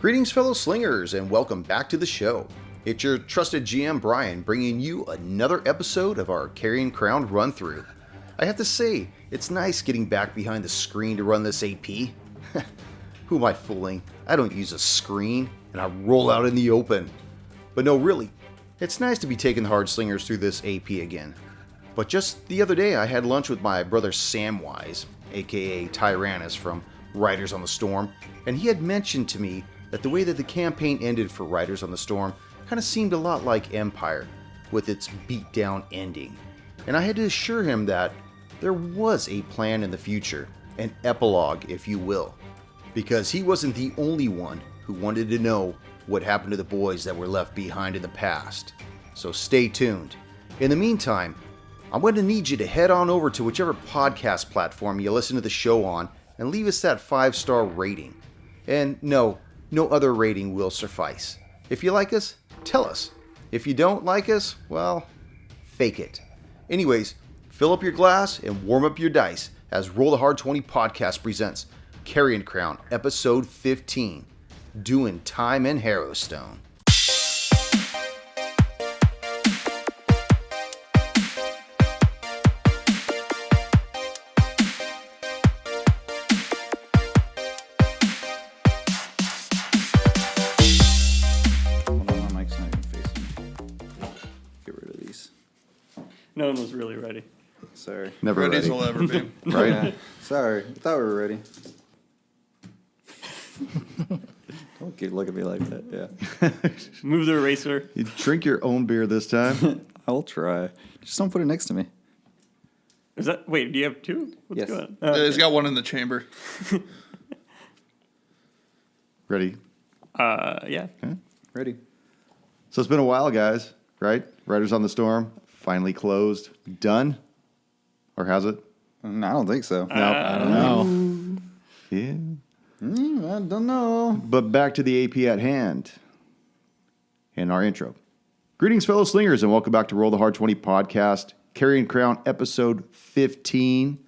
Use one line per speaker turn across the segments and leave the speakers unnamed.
Greetings, fellow slingers, and welcome back to the show. It's your trusted GM Brian bringing you another episode of our Carrion Crown run-through. I have to say, it's nice getting back behind the screen to run this AP. Who am I fooling? I don't use a screen, and I roll out in the open. But no, really, it's nice to be taking the Hard Slingers through this AP again. But just the other day, I had lunch with my brother Samwise, aka Tyrannus from Riders on the Storm, and he had mentioned to me that the way that the campaign ended for Riders on the Storm kind of seemed a lot like Empire, with its beat-down ending. And I had to assure him that there was a plan in the future, an epilogue, if you will, because he wasn't the only one who wanted to know what happened to the boys that were left behind in the past. So stay tuned. In the meantime, I'm going to need you to head on over to whichever podcast platform you listen to the show on and leave us that 5-star rating. And no other rating will suffice. If you like us, tell us. If you don't like us, well, fake it. Anyways, fill up your glass and warm up your dice as Roll the Hard 20 podcast presents Carrion Crown, Episode 15, Doin Time in Harrowstone.
No one was really ready.
Sorry.
Never
ready as
ready.
we'll ever be.
Right?
Yeah. Sorry. I thought we were ready. Don't look at me like that. Yeah.
Move the eraser.
You drink your own beer this time?
I'll try. Just don't put it next to me.
Is that? Wait, do you have two? What's
Yes.
going on?
He's got one in the chamber.
Ready?
Yeah.
Ready?
So it's been a while, guys, right? Riders on the Storm, finally closed. Done? Or has it?
I don't think so.
No. I don't know. Yeah.
I don't know.
But back to the AP at hand and our intro. Greetings, fellow slingers, and welcome back to Roll the Hard 20 podcast, Carrion Crown, episode 15.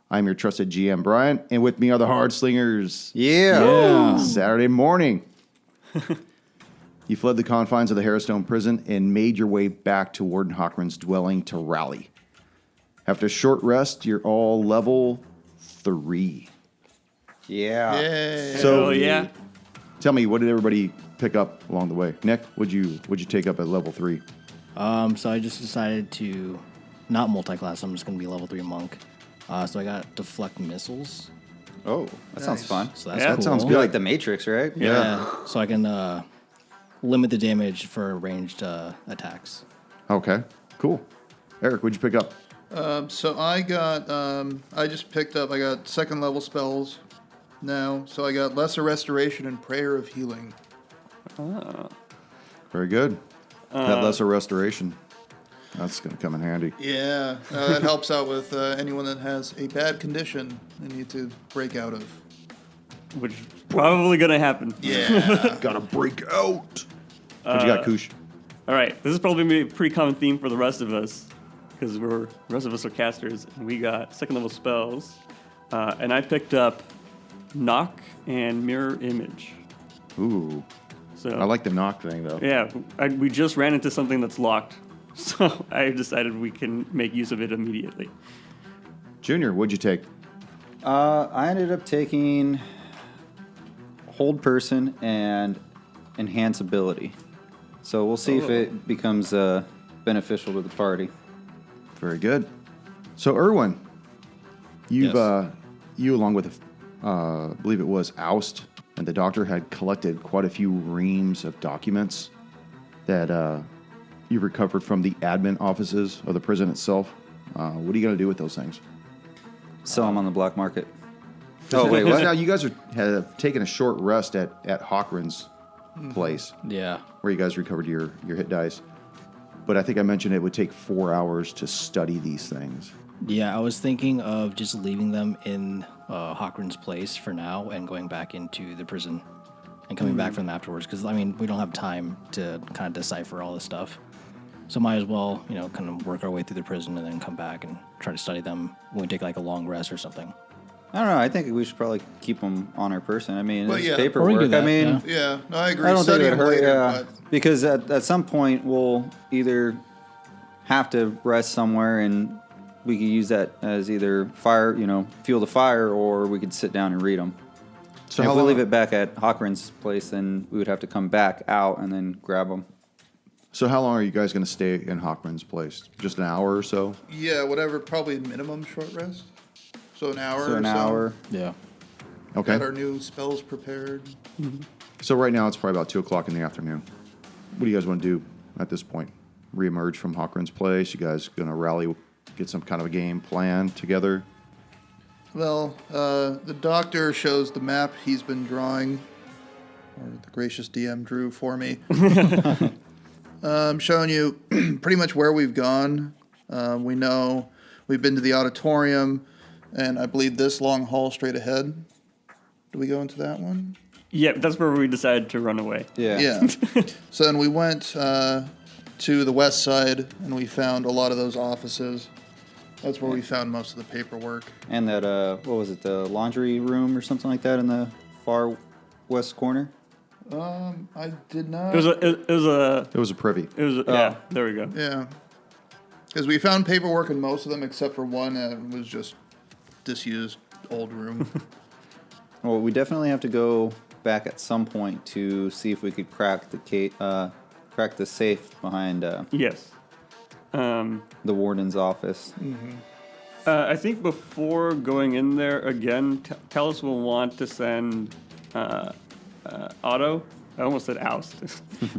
I'm your trusted GM, Brian, and with me are the Hard Slingers.
Yeah.
Saturday morning. You fled the confines of the Harrowstone prison and made your way back to Warden Hockman's dwelling to rally. After a short rest, you're all level 3.
Yeah.
Yay.
So,
yeah.
tell me, what did everybody pick up along the way? Nick, what'd you take up at level 3?
So I just decided to not multi-class. I'm just going to be level 3 monk. So I got deflect missiles.
Oh, that sounds
Nice.
fun.
So that's
Yeah.
cool.
That sounds
You're
good.
like the Matrix, right?
Yeah. So I can limit the damage for ranged attacks.
Okay, cool. Eric, what'd you pick up?
So I got, I got second level spells now. So I got Lesser Restoration and Prayer of Healing.
Very good. That lesser restoration. That's going to come in handy.
Yeah, that helps out with anyone that has a bad condition they need to break out of.
Which is probably going to happen.
Yeah.
Gotta break out. What you got, Koosh?
All right. This is probably going to be a pretty common theme for the rest of us because the rest of us are casters, and we got second level spells. And I picked up Knock and Mirror Image.
Ooh,
So
I like the knock thing, though.
Yeah, we just ran into something that's locked, so I decided we can make use of it immediately.
Junior, what'd you take?
I ended up taking Hold Person and Enhance Ability. So we'll see if it becomes beneficial to the party.
Very good. So, Erwin,
Yes.
You along with, I believe it was Oust, and the doctor had collected quite a few reams of documents that you recovered from the admin offices of the prison itself. What are you going to do with those things?
Sell them on the black market. Oh, wait, what?
Now, you guys have taken a short rest at Hockran's place,
Yeah.
where you guys recovered your hit dice. But I think I mentioned it would take 4 hours to study these things.
Yeah, I was thinking of just leaving them in Hockran's place for now and going back into the prison and coming back from them afterwards. Because, I mean, we don't have time to kind of decipher all this stuff. So might as well, kind of work our way through the prison and then come back and try to study them when we take like a long rest or something.
I don't know. I think we should probably keep them on our person. I mean,
Well,
it's
yeah.
Or we
paperwork.
can do
I
that,
mean,
yeah.
Yeah, no, I agree.
I don't think
Study
it
them
hurt.
later,
Yeah,
but
because at some point we'll either have to rest somewhere, and we could use that as either fire, fuel the fire, or we could sit down and read them.
So
And
how
if we
long,
leave it back at Hochran's place, then we would have to come back out and then grab them.
So how long are you guys going to stay in Hochran's place? Just an hour or so?
yeah, whatever. Probably minimum short rest. So an hour.
So
or
an hour.
Yeah.
Okay.
Got our new spells prepared.
So right now it's probably about 2 o'clock in the afternoon. What do you guys want to do at this point? Reemerge from Hochran's place? You guys going to rally, get some kind of a game plan together?
Well, the doctor shows the map he's been drawing, or the gracious DM drew for me. Showing you pretty much where we've gone. We know we've been to the auditorium, and I believe this long hall straight ahead. Do we go into that one?
Yeah, that's where we decided to run away.
Yeah.
Yeah. So then we went to the west side, and we found a lot of those offices. That's where we found most of the paperwork.
And that, what was it, the laundry room or something like that in the far west corner?
I did not.
It was
It was a privy.
yeah. There we go.
Yeah. Because we found paperwork in most of them except for one that was just disused old room.
Well, we definitely have to go back at some point to see if we could crack the safe behind
Yes.
the warden's office.
I think before going in there again, Talos will want to send Otto. I almost said oust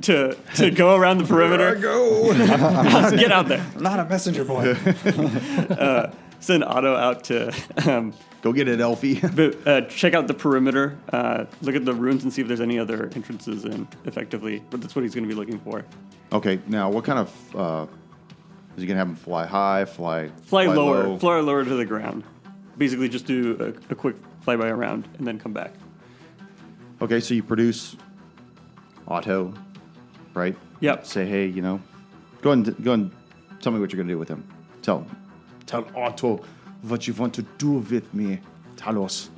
to go around the perimeter.
Go!
Get out there.
I'm not a messenger boy.
Send Otto out to
Go get it, Elfie.
check out the perimeter. Look at the ruins and see if there's any other entrances in. Effectively, but that's what he's going to be looking for.
Okay, now what kind of... is he going to have him fly high, fly
Lower,
low?
fly lower to the ground. Basically, just do a quick flyby around and then come back.
Okay, so you produce Otto, right?
Yep.
Say, hey, go and tell me what you're going to do with him. Tell Otto what you want to do with me. Talos.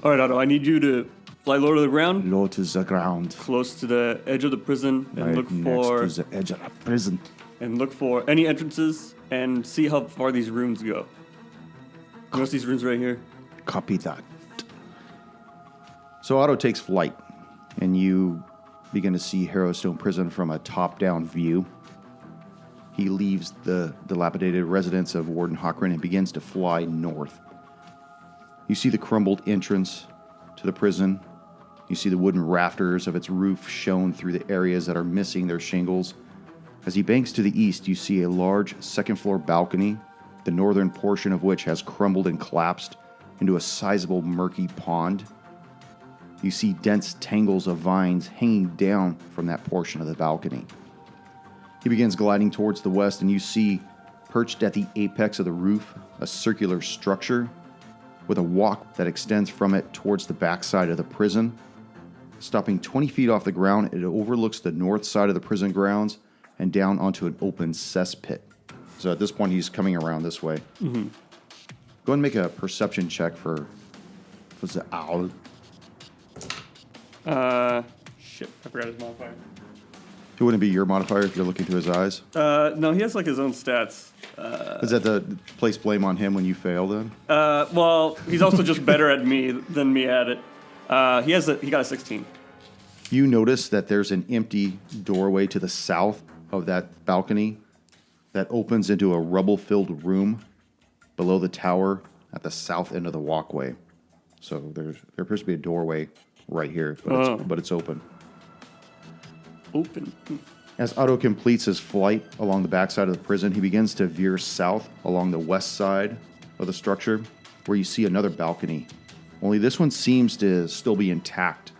All right, Otto. I need you to fly lower to the ground,
Low to the ground.
close to the edge of the prison, and
Right
look
next to the edge of the prison.
any entrances and see how far these runes go. Notice these runes right here.
Copy that. So Otto takes flight, and you begin to see Harrowstone Prison from a top-down view. He leaves the dilapidated residence of Warden Hochran and begins to fly north. You see the crumbled entrance to the prison. You see the wooden rafters of its roof shown through the areas that are missing their shingles. As he banks to the east, you see a large second-floor balcony, the northern portion of which has crumbled and collapsed into a sizable murky pond. You see dense tangles of vines hanging down from that portion of the balcony. He begins gliding towards the west, and you see, perched at the apex of the roof, a circular structure with a walk that extends from it towards the backside of the prison. Stopping 20 feet off the ground, it overlooks the north side of the prison grounds and down onto an open cesspit. So at this point, he's coming around this way. Mm-hmm. Go and make a perception check for the owl.
Shit, I forgot his modifier.
It wouldn't be your modifier if you're looking through his eyes.
No, he has like his own stats.
Is that the place blame on him when you fail then?
Well, he's also just better at me than me at it. He got a 16.
You notice that there's an empty doorway to the south of that balcony that opens into a rubble-filled room below the tower at the south end of the walkway. So there appears to be a doorway right here, but it's open.
Open.
As Otto completes his flight along the backside of the prison, he begins to veer south along the west side of the structure, where you see another balcony. Only this one seems to still be intact.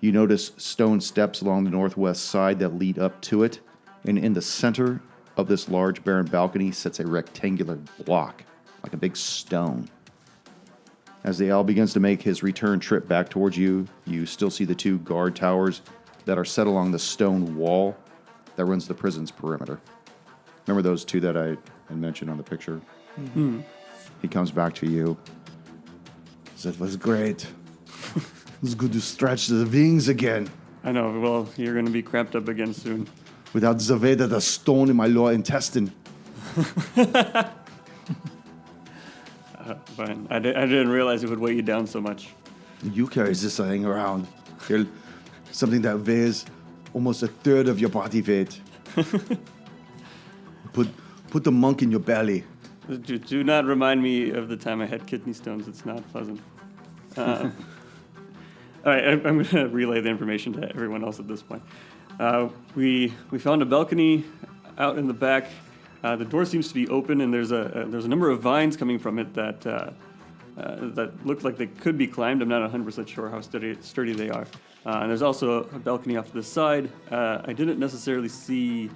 You notice stone steps along the northwest side that lead up to it, and in the center of this large barren balcony sits a rectangular block, like a big stone. As the owl begins to make his return trip back towards you, you still see the two guard towers that are set along the stone wall that runs the prison's perimeter. Remember those two that I had mentioned on the picture? Mm-hmm. He comes back to you.
That was great. It was good to stretch the wings again.
I know. Well, you're going to be cramped up again soon.
Without the stone in my lower intestine.
Fine. I didn't realize it would weigh you down so much.
You carry this thing around. You're something that weighs almost a third of your body weight. Put the monk in your belly.
Do not remind me of the time I had kidney stones. It's not pleasant. All right, I'm going to relay the information to everyone else at this point. We found a balcony out in the back. The door seems to be open, and there's a number of vines coming from it that look like they could be climbed. I'm not 100% sure how sturdy they are. And there's also a balcony off to the side. I didn't necessarily see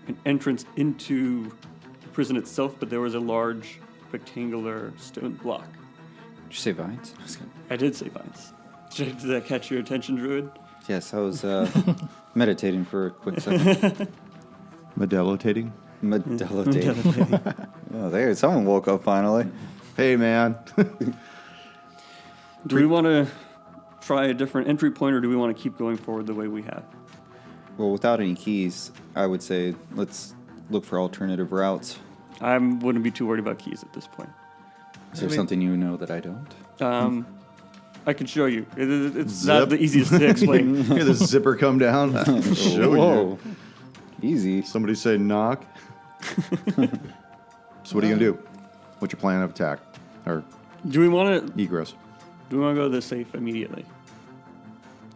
an entrance into the prison itself, but there was a large rectangular stone block.
Did you say vines?
I did say vines. Did that catch your attention, Druid?
Yes, I was meditating for a quick second.
Medellotating?
Meditating. Oh, there, someone woke up finally.
Hey, man.
Do we want to try a different entry point, or do we want to keep going forward the way we have?
Well, without any keys, I would say let's look for alternative routes.
I wouldn't be too worried about keys at this point.
Is there something you know that I don't?
I can show you. It's
Zip.
not the easiest to explain.
Hear the zipper come down? Show you.
Whoa. Easy.
Somebody say knock. So what are you going to do? What's your plan of attack? Or
Do we want to
egress?
go to the safe immediately,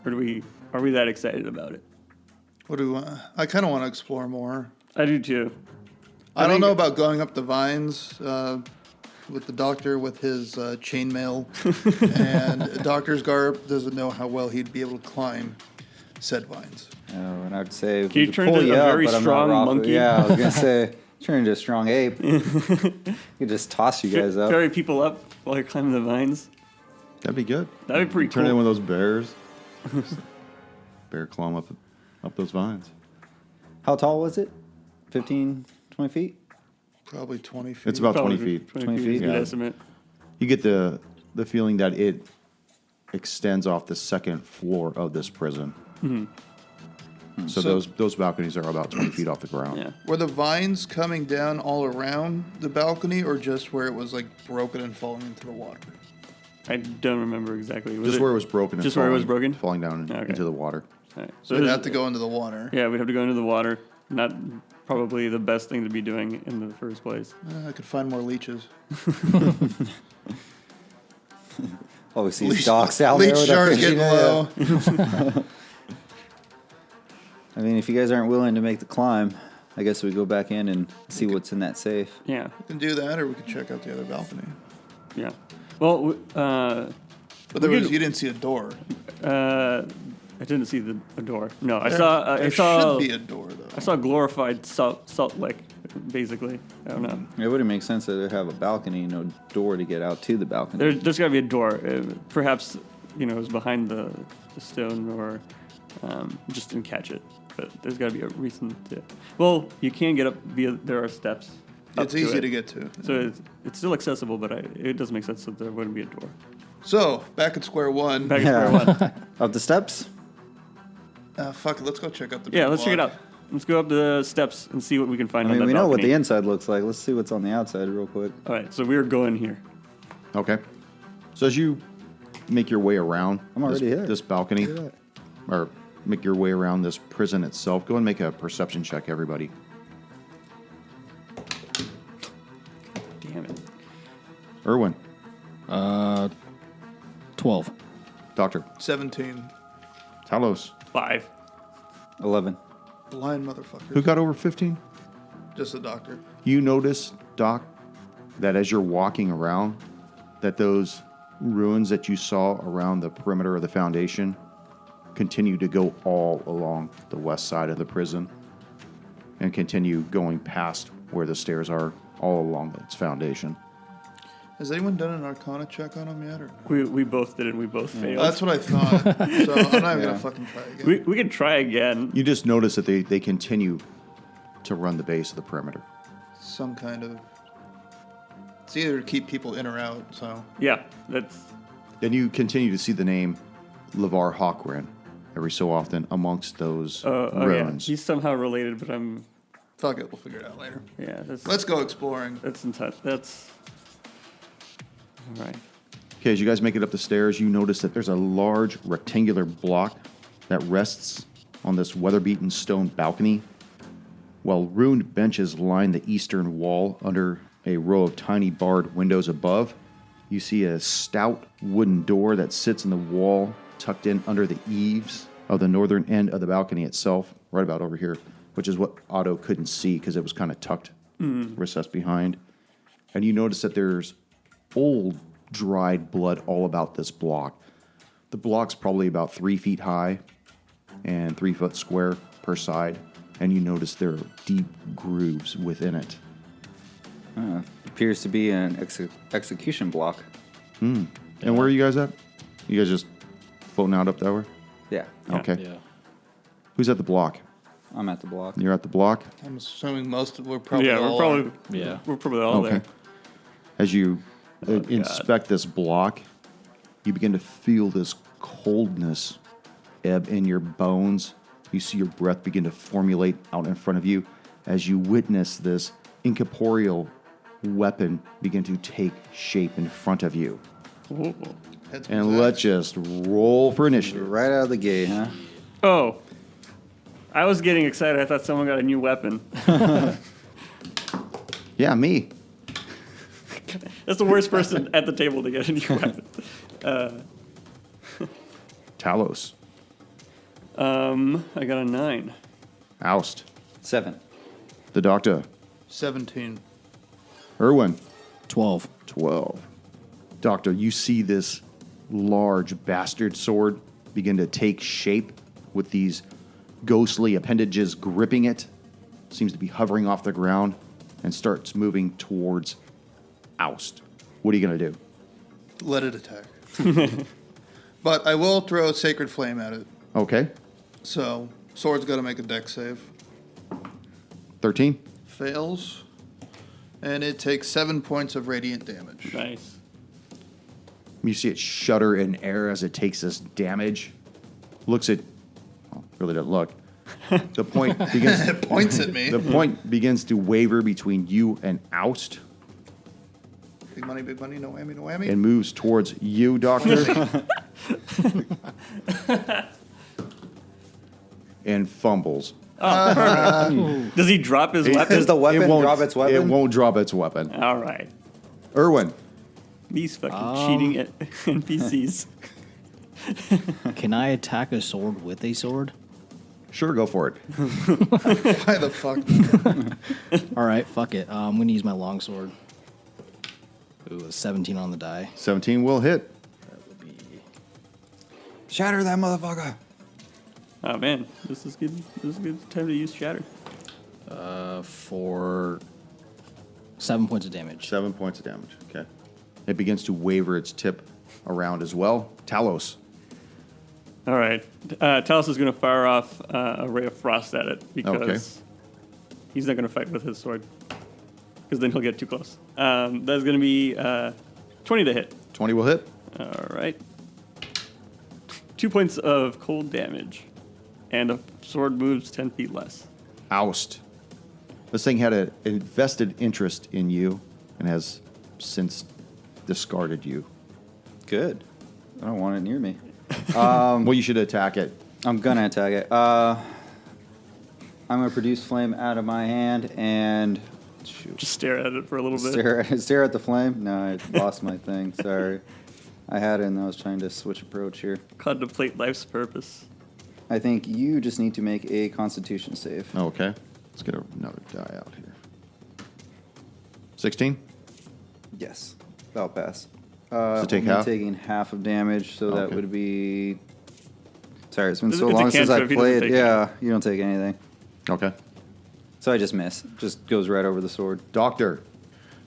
or are we that excited about it?
What do we want? I kind of want to explore more.
I do too.
I don't
think-
know about going up the vines with the doctor with his chainmail, and Doctor's Garb doesn't know how well he'd be able to climb said vines.
Oh, and I'd say
Can you
we
turn
pull
into
you
a
up,
very
but I'm not
strong
Rocco.
monkey?
Yeah, I was gonna say turn into a strong ape. You could just toss you guys up.
Carry people up while you're climbing the vines.
That'd be good.
That'd be pretty
Turn
cool.
in one of those bears. Bear climb up those vines.
How tall was it? 15, 20 feet?
Probably 20 feet.
It's about 20
Probably
feet.
20
20
feet.
feet,
is a good
yeah.
estimate.
You get the feeling that it extends off the second floor of this prison. So those balconies are about 20 feet off the ground.
Yeah.
Were the vines coming down all around the balcony, or just where it was like broken and falling into the water?
I don't remember exactly.
Just where it was broken. And
Just where it was
falling-
broken?
Falling down
Okay.
into the water.
All right.
So we'd have to go into the water.
Yeah, we'd have to go into the water. Not probably the best thing to be doing in the first place.
I could find more leeches.
Oh, we see docks out there.
Leech
with
jars
that fishing
getting
net.
low.
I mean, if you guys aren't willing to make the climb, I guess we go back in and see what's in that safe.
Yeah.
We can do that, or we could check out the other balcony.
Yeah. Well,
But
We
there was,
could-
you didn't see a door.
I didn't see a door. No, I
There-
saw. I
there
saw.
should be a door, though.
I saw a glorified salt lick, basically. I don't know.
It wouldn't make sense to have a balcony, no door to get out to the balcony.
There's got to be a door. Perhaps it was behind the stone, or just didn't catch it. But there's got to be a reason to. Well, you can get up via. There are steps. up
It's easy
it.
to get to.
So it's still accessible, but it does make sense that there wouldn't be a door.
So, back at square one.
Back at square one.
Up the steps?
Fuck it, let's go check out the
Yeah,
big
let's check it
block.
out. Let's go up the steps and see what we can find
I
on
mean,
that
we know what
balcony.
the inside looks like. Let's see what's on the outside real quick.
All right, so we're going here.
Okay. So as you make your way around
I'm already here.
this balcony,
Look at
or make your way around this prison itself, go and make a perception check, everybody.
Damn it.
Erwin,
12.
Doctor,
17.
Talos,
5.
11.
Blind motherfucker.
who got over 15?
Just the doctor.
You notice, Doc, that as you're walking around, that those ruins that you saw around the perimeter of the foundation continue to go all along the west side of the prison and continue going past where the stairs are all along its foundation.
Has anyone done an Arcana check on him yet? Or?
We both did it. We both failed.
That's what I thought. So I'm not even gonna fucking try again.
we can try again.
You just notice that they continue to run the base of the perimeter.
Some kind of. It's either to keep people in or out. So
Yeah, that's
Then you continue to see the name LeVar Hawkran every so often amongst those
Yeah.
ruins.
He's somehow related, but I'm.
Fuck it, we'll figure it out later.
Yeah.
Let's go exploring.
That's intense. That's. All right.
Okay, as you guys make it up the stairs, you notice that there's a large rectangular block that rests on this weather-beaten stone balcony, while ruined benches line the eastern wall under a row of tiny barred windows above. You see a stout wooden door that sits in the wall, tucked in under the eaves of the northern end of the balcony itself, right about over here, which is what Otto couldn't see because it was kind of tucked, recessed behind. And you notice that there's old dried blood all about this block. The block's probably about 3 feet high and 3 foot square per side, and you notice there are deep grooves within it.
Appears to be an execution block.
And where are you guys at? You guys just floating out up that way?
Yeah,
Okay.
Yeah.
Who's at the block?
I'm at the block.
You're at the block?
I'm assuming we're probably
Yeah,
all
we're probably all there.
As you inspect this block, you begin to feel this coldness ebb in your bones. You see your breath begin to formulate out in front of you as you witness this incorporeal weapon begin to take shape in front of you.
Ooh.
And let's just roll for initiative.
Right out of the gate, huh?
Oh. I was getting excited. I thought someone got a new weapon.
Yeah, me.
That's the worst person at the table to get a new weapon.
Talos.
I got a 9.
Oust.
7.
The Doctor.
17.
Irwin.
12.
12. Doctor, you see this large bastard sword begin to take shape with these ghostly appendages gripping it. Seems to be hovering off the ground and starts moving towards Oust. What are you going to do?
Let it attack. But I will throw Sacred Flame at it.
Okay.
So, sword's got to make a dex save.
13.
Fails. And it takes 7 points of radiant damage.
Nice.
You see it shudder in air as it takes this damage. Looks at... Oh, really doesn't look. The point begins...
It points at me.
The point begins to waver between you and Oust
Big money, no whammy, no whammy.
and moves towards you, Doctor. And fumbles.
Does he drop his weapon?
Does the weapon
It won't-
drop its weapon?
It won't drop its weapon.
All right.
Irwin.
He's fucking cheating at NPCs.
Can I attack a sword with a sword?
Sure, go for it.
Why the fuck?
All right, fuck it. I'm going to use my longsword. Ooh, a 17 on the die.
17 will hit.
That would be...
Shatter that motherfucker.
Oh man, this is good. This is a good time to use shatter.
for 7 points of damage.
7 points of damage. Okay. It begins to waver its tip around as well. Talos.
All right, Talos is going to fire off a ray of frost at it because he's not going to fight with his sword because then he'll get too close. That's going to be 20 to hit.
20 will hit.
All right. 2 points of cold damage, and the sword moves 10 feet less.
Oust. This thing had an invested interest in you and has since discarded you.
Good. I don't want it near me.
Well, you should attack it.
I'm gonna attack it. I'm gonna produce flame out of my hand and shoot.
Just stare at it for a little bit.
Stare at the flame. No, I lost my thing. Sorry, I had it and I was trying to switch approach here.
Contemplate life's purpose.
I think you just need to make a Constitution save.
Okay. Let's get another die out here. 16?
Yes, that'll pass.
So take
I'm
half?
taking half of damage, so that
Okay.
would be. Sorry, it's been
It's
so
a
long since I
cantrip, he doesn't
played.
take
Yeah, you don't take anything.
Okay.
So I just miss. Just goes right over the sword.
Doctor.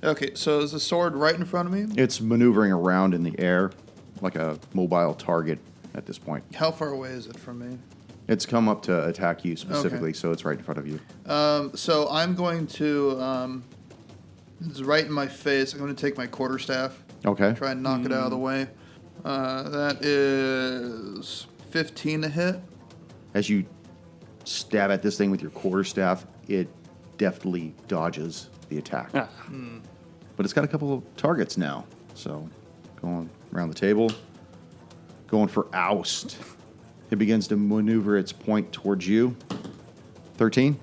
Okay, so is the sword right in front of me?
It's maneuvering around in the air like a mobile target at this point.
How far away is it from me?
It's come up to attack you specifically,
Okay.
so it's right in front of you.
So I'm going to, it's right in my face. I'm going to take my quarterstaff,
Okay.
try and knock it out of the way. That is 15 to hit.
As you stab at this thing with your quarterstaff, it deftly dodges the attack.
Ah.
But it's got a couple of targets now. So going around the table, going for oust. It begins to maneuver its point towards you. 13?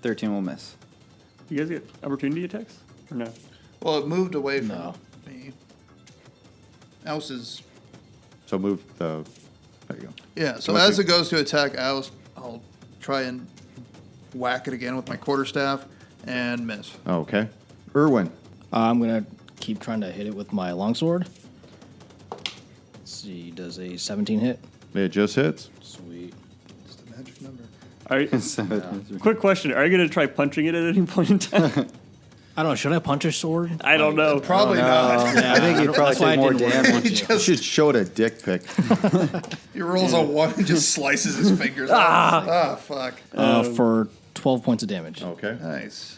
13 will miss.
You guys get opportunity attacks or no?
Well, it moved away from
No.
me. Oust is...
So move the... There you go.
Yeah, so
What
as
you-
it goes to attack Oust, I'll try and whack it again with my quarterstaff and miss.
Okay. Irwin.
I'm going to keep trying to hit it with my longsword. Let's see, does a 17 hit?
It just hits.
Sweet.
It's the magic number.
Are you, quick question: are you going to try punching it at any point in time?
I don't know, should I punch a sword?
I don't know.
Probably not.
Yeah,
I think you'd probably
that's why
take
I
more
didn't really want
damage.
to.
You should show it a dick pic.
He rolls a 1 and just slices his fingers off. Ah, fuck.
For 12 points of damage.
Okay.
Nice.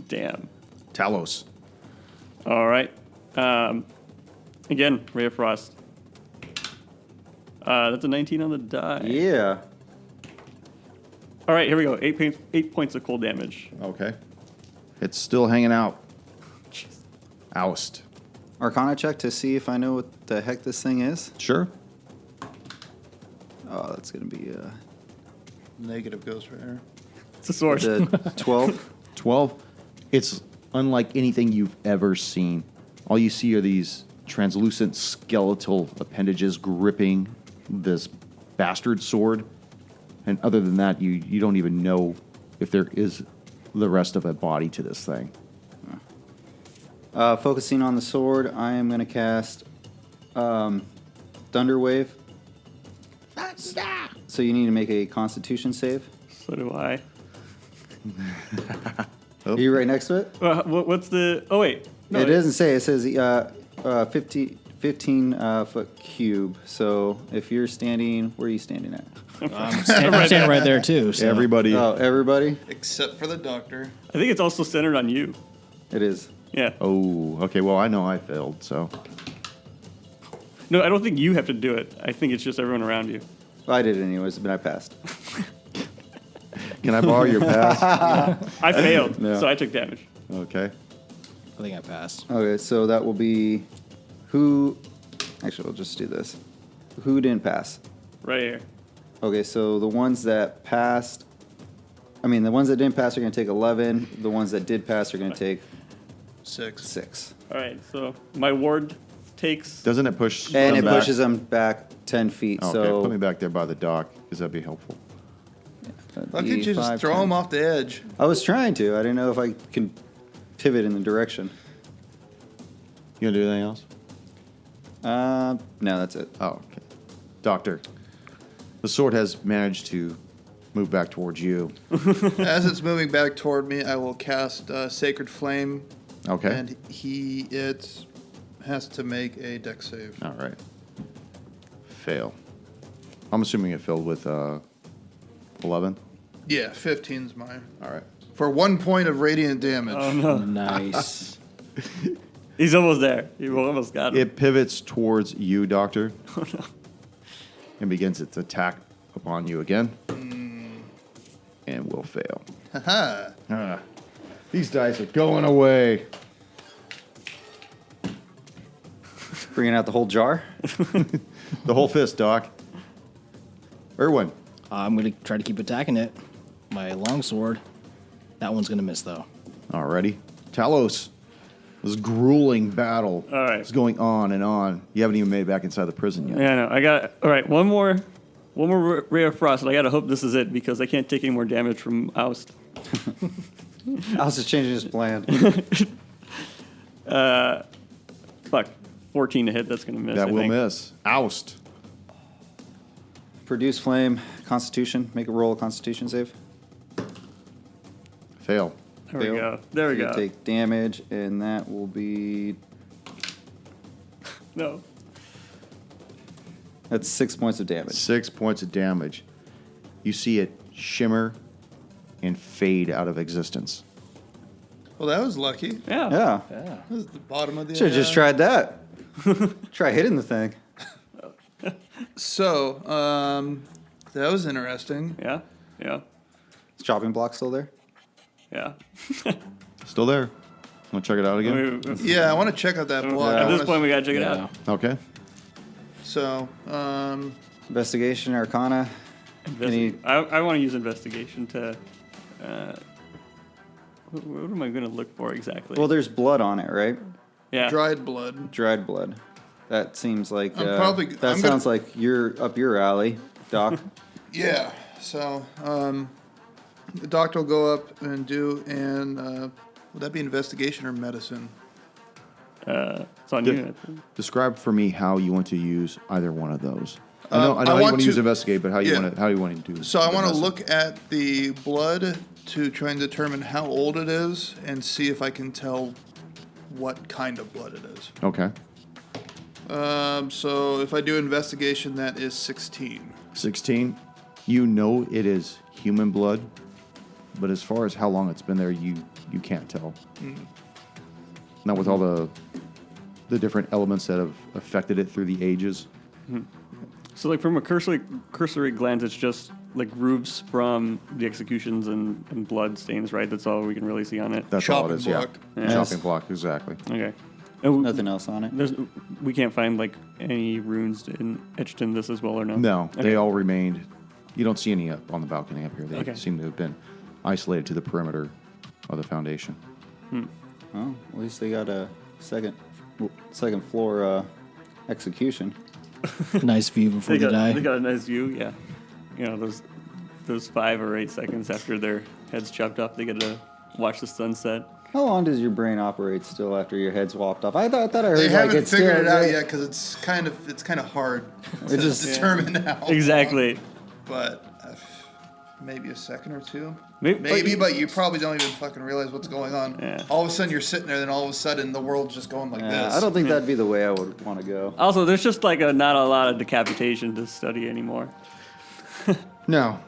Damn.
Talos.
All right. Again, Ray of Frost. That's a 19 on the die.
Yeah.
All right, here we go. 8 points of cold damage.
Okay. It's still hanging out. Oust.
Arcana check to see if I know what the heck this thing is.
Sure.
Oh, that's going to be
Negative Ghost Rider.
It's a sword.
the 12.
12. It's unlike anything you've ever seen. All you see are these translucent skeletal appendages gripping this bastard sword. And other than that, you don't even know if there is the rest of a body to this thing.
Focusing on the sword, I am going to cast Thunder Wave. So you need to make a Constitution save.
So do I.
Are you right next to it?
What's the? Oh wait. No,
it doesn't say. It says 15 foot cube. So if you're standing, where are you standing at?
I'm standing right there, too. So.
Everybody.
Oh, everybody?
Except for the doctor.
I think it's also centered on you.
It is.
Yeah.
Oh, okay. Well, I know I failed, so.
No, I don't think you have to do it. I think it's just everyone around you.
Well, I did it anyways, but I passed.
Can I borrow your pass?
I failed,
No.
so I took damage.
Okay.
I think I passed.
Okay, so that will be who. Actually, we'll just do this. Who didn't pass?
Right here.
Okay, so the ones that passed. The ones that didn't pass are going to take 11. The ones that did pass are going to take
6.
6.
All right, so my ward takes.
Doesn't it push
And
them
it
back?
pushes them back 10 feet.
Okay,
So
put me back there by the dock, because that'd be helpful.
Why could you just throw him off the edge?
I was trying to. I didn't know if I can pivot in the direction.
You gonna do anything else?
No, that's it.
Oh, okay. Doctor, the sword has managed to move back towards you.
As it's moving back toward me, I will cast Sacred Flame.
Okay.
And it has to make a dex save.
All right. Fail. I'm assuming it filled with 11.
Yeah, 15's mine.
All right.
For 1 point of radiant damage.
Oh no,
Nice.
he's almost there. He almost got him.
It pivots towards you, Doctor,
Oh no.
and begins its attack upon you again. And will fail.
Haha.
These dice are going away.
Bringing out the whole jar.
The whole fist, Doc. Irwin.
I'm going to try to keep attacking it. My longsword. That one's going to miss, though.
Alrighty. Talos. This grueling battle
All right.
is going on and on. You haven't even made it back inside the prison yet.
Yeah, I know. I got. All right, one more ray of frost. And I gotta hope this is it because I can't take any more damage from oust.
I was just changing his plan.
Fuck, 14 to hit. That's gonna miss.
That
I
will
think.
miss. Oust.
Produce flame. Constitution. Make a roll of Constitution save.
Fail.
There we
Fail.
go. There we
You
go.
take damage, and that will be.
No.
That's 6 points of damage.
6 points of damage. You see it shimmer and fade out of existence.
Well, that was lucky.
Yeah.
Yeah.
Yeah.
That was the bottom of the
Should have just tried that. Try hitting the thing.
So, that was interesting.
Yeah. Yeah.
Is chopping block still there?
Yeah.
Still there. Want to check it out
I
again?
mean,
Yeah, I want to check out that block.
At
I
this
wanna-
point, we gotta check it
Yeah.
out.
Okay.
So,
Investigation, Arcana.
I want to use investigation to. What am I gonna look for exactly?
Well, there's blood on it, right?
yeah.
dried blood.
Dried blood. That seems like
I'm
sounds like you're up your alley, Doc.
Yeah. So, the doctor will go up and do would that be investigation or medicine?
It's on you.
Describe for me how you want to use either one of those. I know
I
how you
want
want to use
to-
investigate, but how you
yeah.
want to do.
So I
the
want to
medicine.
look at the blood to try and determine how old it is and see if I can tell what kind of blood it is.
Okay.
So if I do investigation, that is 16.
16. You know it is human blood, but as far as how long it's been there, you can't tell. Not with all the different elements that have affected it through the ages.
So, like from a cursory glance, it's just like grooves from the executions and blood stains, right? That's all we can really see on it.
That's all it
Chopping
is.
block.
Yeah.
Yes.
Chopping block. Exactly.
Okay. And
Nothing else on it.
we can't find like any runes etched in this as well, or no?
No,
Okay.
they all remained. You don't see any up on the balcony up here. They
Okay.
seem to have been isolated to the perimeter of the foundation.
Oh, at least they got a second floor execution.
Nice view before
They
they, die.
got a nice view. Yeah. You know those 5 or 8 seconds after their heads chopped off, they get to watch the sunset.
How long does your brain operate still after your head's walked off? I thought I heard
They
like
haven't
it's
figured
still,
it out yet because it's kind of hard to
just-
determine how.
Exactly.
But maybe a second or two.
Maybe-
but you probably don't even fucking realize what's going on.
Yeah.
All of a sudden you're sitting there, then all of a sudden the world's just going like
Yeah,
this.
I don't think that'd be the way I would want to go.
Also, there's just like not a lot of decapitation to study anymore.
No.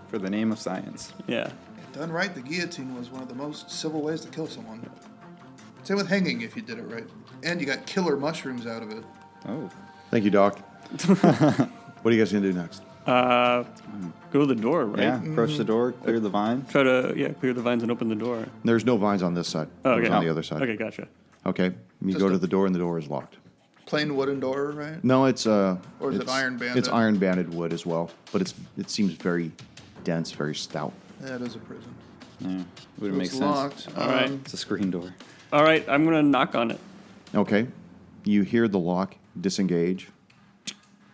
For the name of science.
Yeah.
Done right, the guillotine was one of the most civil ways to kill someone. Same with hanging if you did it right. And you got killer mushrooms out of it.
Oh.
Thank you, Doc. What are you guys going to do next?
Go to the door, right?
Yeah, approach the door, clear the vine.
Try to clear the vines and open the door.
There's no vines on this side.
Oh,
It's
okay.
on the other side.
Okay, gotcha.
Okay. You
Just
go
a-
to the door and the door is locked.
Plain wooden door, right?
No, it's
Or is it
it's-
iron banded?
It's iron banded wood as well, but it seems very dense, very stout.
That is a prison.
Yeah, would
So
make
it's
sense.
locked.
All right.
It's a screen door.
All right, I'm gonna knock on it.
Okay. You hear the lock disengage,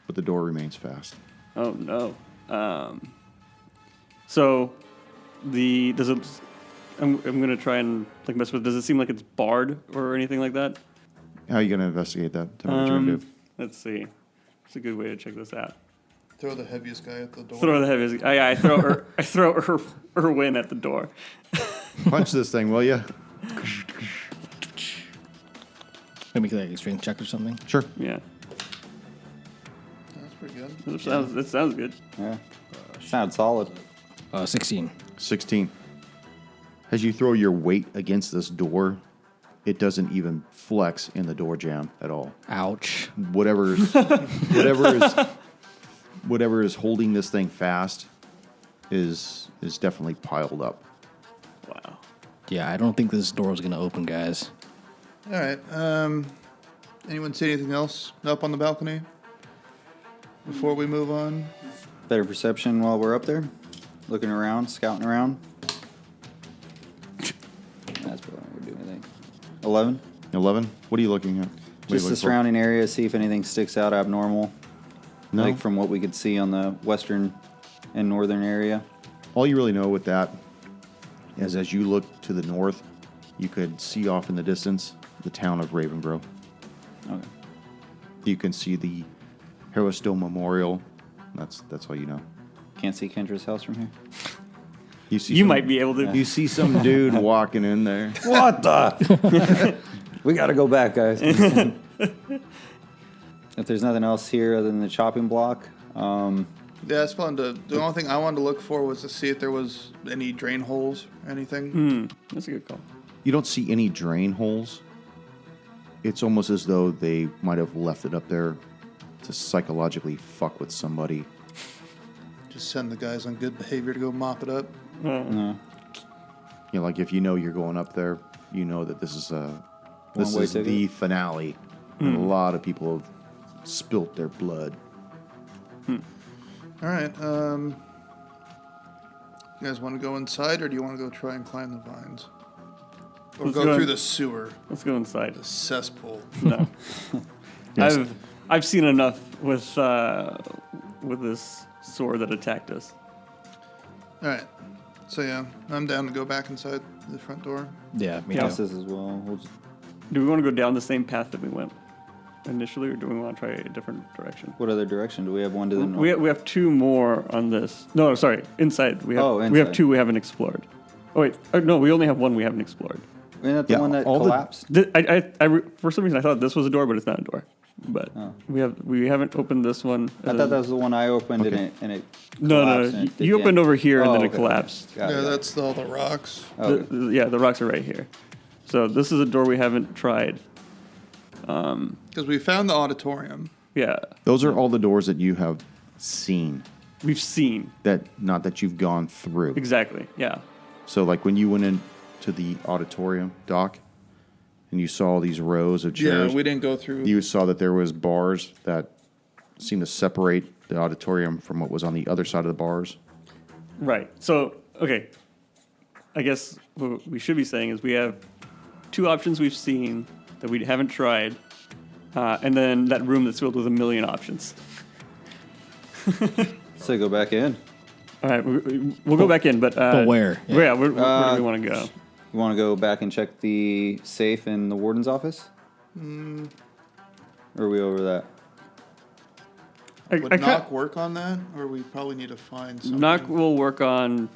but the door remains fast.
Oh no. So does it? I'm gonna try and like mess with. Does it seem like it's barred or anything like that?
How are you going to investigate that? Tell me what you're going to do.
Let's see. It's a good way to check this out.
Throw the heaviest guy at the door.
Throw the heaviest. I throw Erwin at the door.
Punch this thing, will you?
Maybe like a strength check or something.
Sure.
Yeah.
That's pretty good.
That sounds good.
Yeah. Sounds solid.
16.
16. As you throw your weight against this door, it doesn't even flex in the door jamb at all.
Ouch.
Whatever is holding this thing fast is definitely piled up.
Wow.
Yeah, I don't think this door is going to open, guys.
All right. Anyone see anything else up on the balcony before we move on?
Better perception while we're up there. Looking around, scouting around. That's probably not going to do anything. 11.
11? What are you looking at? What are you
Just the
looking for?
surrounding area, see if anything sticks out abnormal.
No.
Like from what we could see on the western and northern area.
All you really know with that is as you look to the north, you could see off in the distance the town of Ravengrove.
Okay.
You can see the Harrowstone Memorial. That's all you know.
Can't see Kendra's house from here.
You see
You
some-
might be able to.
You see some dude walking in there.
What the? We got to go back, guys. If there's nothing else here other than the chopping block,
Yeah, it's fun to. The only thing I wanted to look for was to see if there was any drain holes or anything.
That's a good call.
You don't see any drain holes, it's almost as though they might have left it up there to psychologically fuck with somebody.
Just send the guys on good behavior to go mop it up.
No.
You know, like if you know you're going up there, you know that this is
One-way ticket.
the finale. And a lot of people have spilt their blood.
All right. You guys want to go inside, or do you want to go try and climb the vines? Or
Let's
go
go
through
in.
the sewer,
Let's go inside.
the cesspool?
No.
Yes.
I've seen enough with this sword that attacked us.
All right. So yeah, I'm down to go back inside the front door.
Yeah, me
Yeah.
too.
Us as well. We'll just,
Do we want to go down the same path that we went initially, or do we want to try a different direction?
what other direction? Do we have one to the north?
We have two more on this. No, sorry, inside. We have we have
inside.
two we haven't explored. Oh wait, no, we only have one we haven't explored.
Isn't that the
Yeah,
one that
all the-
collapsed?
For some reason I thought this was a door, but it's not a door. But we haven't opened this one.
I thought that was the one I opened
Okay.
and it
No,
collapsed and it did
you opened
damage.
over here and
Oh,
then it
okay.
collapsed.
Got it,
Yeah,
got it.
that's all the rocks.
Okay.
The rocks are right here. So this is a door we haven't tried.
Because we found the auditorium.
Yeah,
Those are all the doors that you have seen,
we've seen
not that you've gone through.
exactly. Yeah,
So like when you went into the auditorium, Doc, and you saw these rows of chairs,
Yeah, we didn't go through.
you saw that there was bars that seemed to separate the auditorium from what was on the other side of the bars.
right. So okay, I guess what we should be saying is we have two options we've seen that we haven't tried, and then that room that's filled with a million options.
So go back in.
All right, we'll go back in, but
where?
Yeah, where do we want to go?
You want to go back and check the safe in the warden's office? Or are we over that?
Would Knock work on that, or we probably need to find something?
Knock will work on.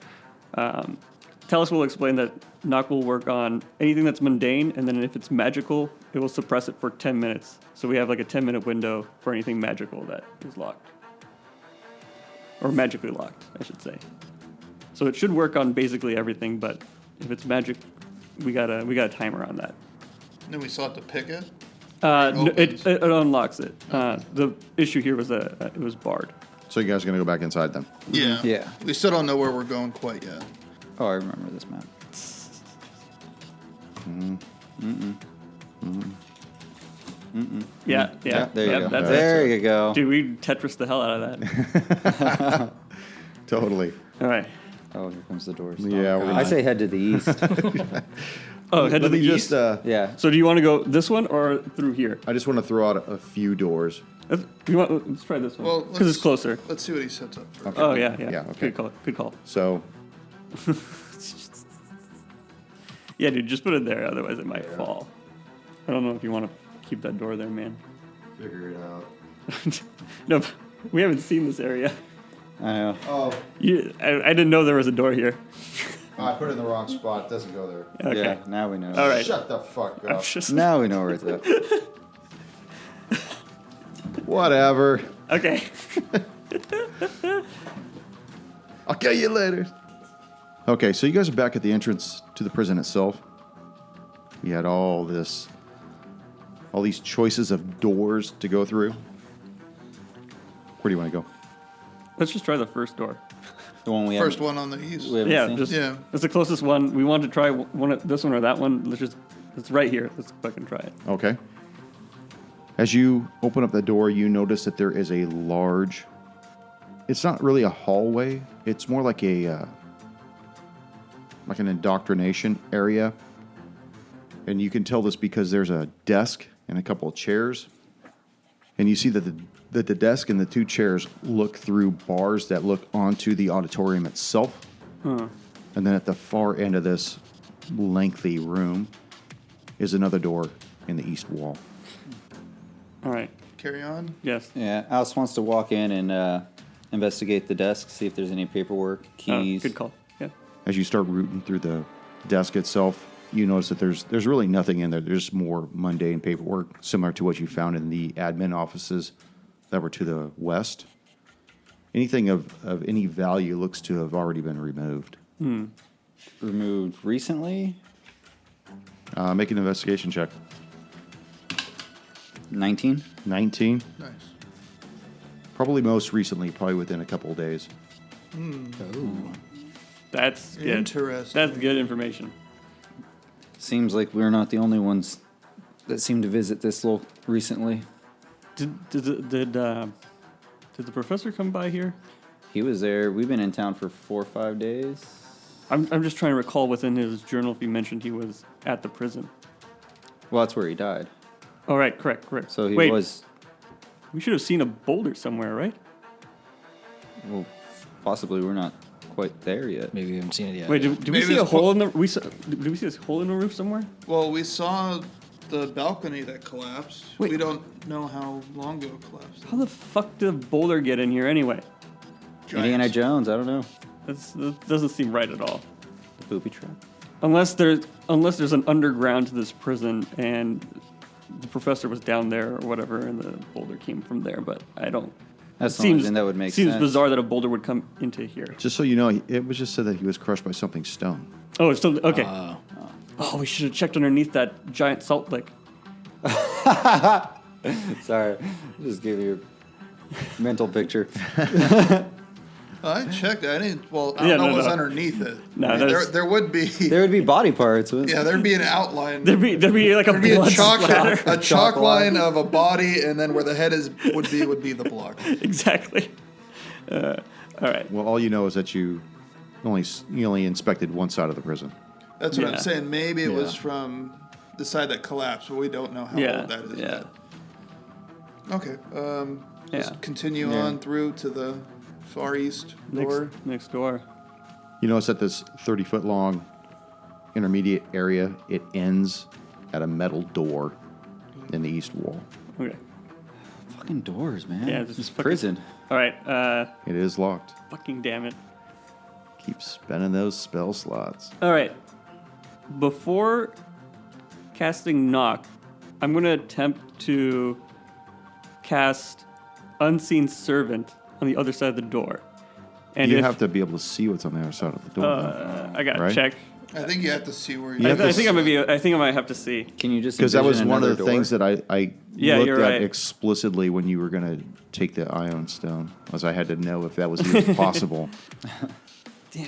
Talis will explain that Knock will work on anything that's mundane, and then if it's magical, it will suppress it for 10 minutes. So we have like a 10-minute window for anything magical that is locked. Or magically locked, I should say. So it should work on basically everything, but if it's magic, we got a timer on that.
Then we still have to pick it.
It unlocks it. The issue here was that it was barred.
So you guys are going to go back inside then?
Yeah.
Yeah.
We still don't know where we're going quite yet.
Oh, I remember this map.
Yeah.
There you go.
That's
There
it.
you go.
Dude, we Tetris the hell out of that.
Totally.
All right.
Oh, here comes the doors.
Yeah, we're
I say head to the east.
Oh, head to
Let
the
me
east.
just.
Yeah.
So do you want to go this one or through here?
I just want to throw out a few doors.
Let's try this
Well,
one because it's closer.
Let's see what he sets up first.
Oh yeah.
Yeah, okay.
Good call. Good call.
So
Yeah, dude, just put it there. Otherwise, it might fall. I don't know if you want to keep that door there, man.
figure it out.
No, we haven't seen this area.
I know.
Oh,
I didn't know there was a door here.
I put it in the wrong spot. It doesn't go there.
Okay.
Yeah, now we know.
All right.
Shut the fuck
I'm
up.
just
Now we know where it's at.
Whatever.
okay.
I'll kill you later. Okay, so you guys are back at the entrance to the prison itself. We had all these choices of doors to go through. Where do you want to go?
Let's just try the first door.
The one we
First
haven't,
one on the east.
we haven't
Yeah,
seen?
just
Yeah.
it's the closest one. We want to try this one or that one. It's right here. Let's fucking try it.
Okay. As you open up the door, you notice that there is a large. It's not really a hallway. It's more like an indoctrination area, and you can tell this because there's a desk and a couple of chairs, and you see that the desk and the two chairs look through bars that look onto the auditorium itself, and then at the far end of this lengthy room is another door in the east wall.
All right.
Carry on.
Yes.
Yeah, Alice wants to walk in and investigate the desk, see if there's any paperwork, keys.
Good call. Yeah.
As you start rooting through the desk itself, you notice that there's really nothing in there. There's more mundane paperwork, similar to what you found in the admin offices that were to the west. Anything of any value looks to have already been removed.
Removed recently.
Make an investigation check.
19.
19.
Nice.
Probably most recently, probably within a couple of days.
That's good.
Interesting.
That's good information.
Seems like we're not the only ones that seem to visit this little recently.
Did the professor come by here?
He was there. We've been in town for 4 or 5 days.
I'm just trying to recall within his journal if he mentioned he was at the prison.
Well, that's where he died.
Oh, right, correct.
So he
Wait,
was,
we should have seen a boulder somewhere, right?
well, possibly we're not quite there yet.
Maybe we haven't seen it yet.
Wait, did we
Maybe
see a
it's
hole in the did we see a hole in the roof somewhere?
Well, we saw the balcony that collapsed.
Wait.
We don't know how long ago it collapsed.
How the fuck did a boulder get in here anyway?
Indiana
Giants.
Jones, I don't know.
That doesn't seem right at all.
Booby trap.
Unless there's an underground to this prison and the professor was down there or whatever, and the boulder came from there. But I don't.
That's the only thing that would make
seems
sense.
bizarre that a boulder would come into here.
Just so you know, it was just said that he was crushed by something stone.
Oh, it's still okay. Oh, we should have checked underneath that giant salt lick.
Sorry, just give you a mental picture.
I checked. I didn't. Well, I
Yeah,
don't know
no,
what's
no.
underneath it.
No,
I mean,
there's-
there would be.
There would be body parts.
Yeah, there'd be an outline.
There'd be like a
There'd be a
blood
chalk
splatter.
a chalk line of a body, and then where the head would be the block.
Exactly. All right.
Well, all you know is that you only inspected one side of the prison.
That's what
Yeah.
I'm saying. Maybe it was
Yeah.
from the side that collapsed, but we don't know how
Yeah.
old that is.
Yeah.
Okay. Just
Yeah.
continue
Yeah.
on through to the far east door.
Next door.
You notice that this 30-foot long intermediate area, it ends at a metal door in the east wall.
Okay.
Fucking doors, man.
Yeah,
This
just
is
fucking-
prison.
All right.
It is locked.
Fucking damn it.
Keep spinning those spell slots.
All right. Before casting knock, I'm going to attempt to cast unseen servant on the other side of the door. And
You
if,
have to be able to see what's on the other side of the door. though.
I got to
Right?
check.
I think you have to see where
You
you.
have
I
to
think I might have to see.
Can you just
Because that was
envision
one of the
another door?
things that I
Yeah,
looked
you're
at
right.
explicitly when you were going to take the Ion Stone, as I had to know if that was even possible.
Damn.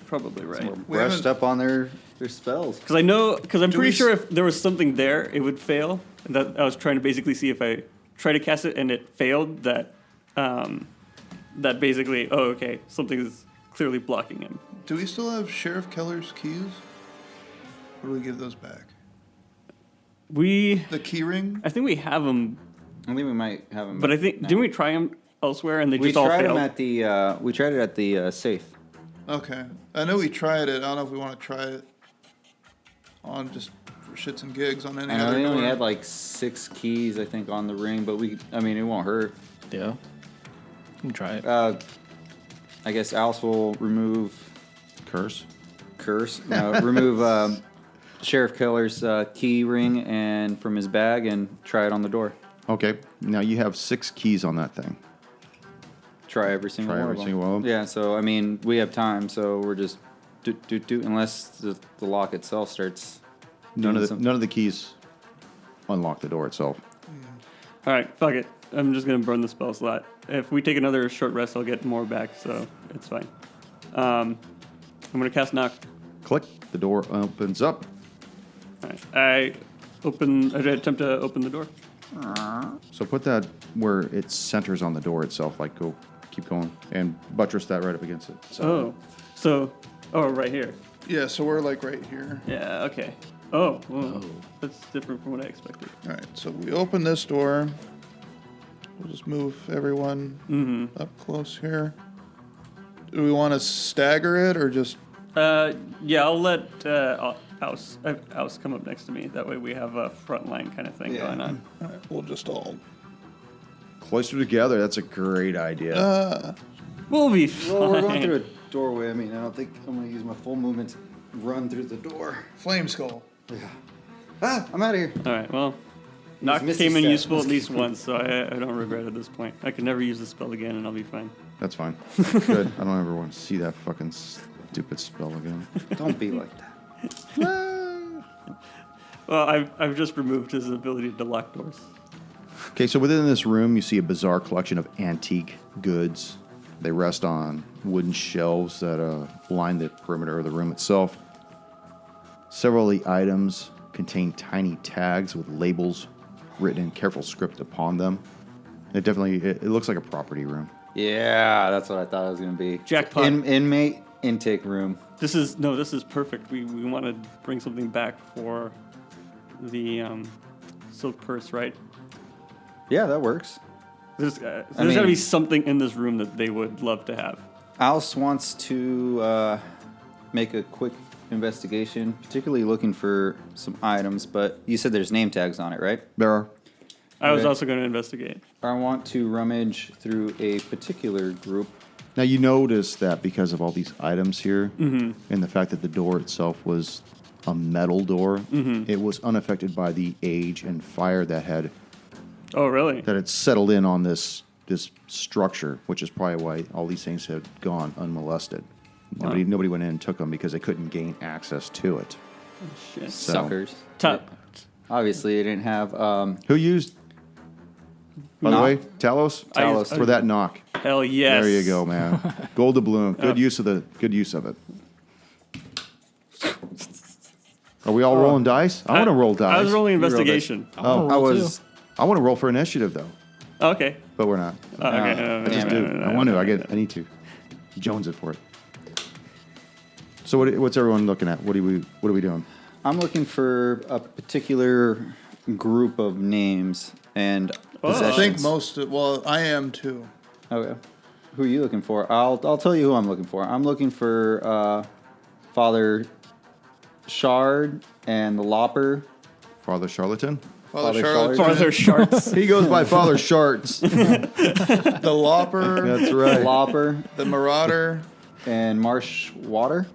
Probably right.
We
brushed
haven't-
up on their spells.
Because I'm
Do
pretty
we
sure if there was something there, it would fail. That I was trying to basically see if I try to cast it and it failed. That basically, oh, okay, something is clearly blocking him.
Do we still have Sheriff Keller's keys? Or do we give those back? The key ring?
I think we have them,
I think we might have them.
but I think didn't we try them elsewhere and they
we
just all
tried
failed?
them at the we tried it at the safe.
Okay. I know we tried it. I don't know if we want to try it on just for shits and gigs on any
I know
other
they only
door.
had like 6 keys, I think, on the ring, but it won't hurt.
Yeah. You can try it.
I guess Alice will remove remove Sheriff Keller's key ring and from his bag and try it on the door.
Okay, now you have 6 keys on that thing.
Try every single
Try
one
every
of them.
single one of them?
Yeah, so I mean, we have time, so we're just do unless the lock itself starts.
None
doing
of
something.
the keys unlock the door itself.
All right, fuck it. I'm just gonna burn the spell slot. If we take another short rest, I'll get more back, so it's fine. I'm gonna cast knock.
Click, the door opens up.
All right. I attempt to open the door.
So put that where it centers on the door itself, like keep going, and buttress that right up against it. So
Right here.
Yeah, so we're like right here.
Yeah. Okay. Oh, whoa. That's different from what I expected.
All right, so we open this door. We'll just move everyone up close here. Do we want to stagger it or just...
Yeah, I'll let Aus come up next to me. That way we have a front line kind of thing going on.
All right, we'll just all...
closer together. That's a great idea.
We'll be fine.
Well, we're going through a doorway. I mean, I don't think I'm going to use my full movement to run through the door.
Flame skull.
I'm out of here.
All right. Well, knock
Misty
came in
step.
useful at least once, so I don't regret it at this point. I can never use the spell again, and I'll be fine.
That's fine. Good. I don't ever want to see that fucking stupid spell again.
Don't be like that.
Well, I've just removed his ability to lock doors.
Okay, so within this room, you see a bizarre collection of antique goods. They rest on wooden shelves that line the perimeter of the room itself. Several of the items contain tiny tags with labels written in careful script upon them. It looks like a property room.
Yeah, that's what I thought it was going to be.
Jackpot.
Inmate intake room.
This is perfect. We want to bring something back for the silk purse, right?
Yeah, that works.
There's got to
mean-
be something in this room that they would love to have.
Alice wants to make a quick investigation, particularly looking for some items, but you said there's name tags on it, right?
There are.
I was
Okay.
also going to investigate.
I want to rummage through a particular group.
Now, you notice that because of all these items here, and the fact that the door itself was a metal door, it was unaffected by the age and fire that had
Oh, really?
settled in on this structure, which is probably why all these things had gone unmolested. Nobody went in and took them because they couldn't gain access to it.
Shit.
So-
Suckers. Obviously, they didn't have.
Who used, by the
Knock.
way, Talos?
Talos.
For that knock.
Hell yes.
There you go, man. Gold doubloon. Good use of it. Are we all rolling dice? I want to roll dice.
I was rolling
You rolled it.
investigation.
Oh,
I was.
I want to roll for initiative though,
Okay.
but we're not.
Okay.
I just do. I want to. I need to. Jones it for it. So what's everyone looking at? What are we doing?
I'm looking for a particular group of names and
I
possessions.
think most of, well, I am too.
Okay. Who are you looking for? I'll tell you who I'm looking for. I'm looking for Father Shard and the Lopper.
Father Charlatan.
Father
Father
Charlotte,
Farther sharks.
He goes by Father Sharts.
the Lopper,
That's right.
Lopper
the Marauder,
and Marsh Water.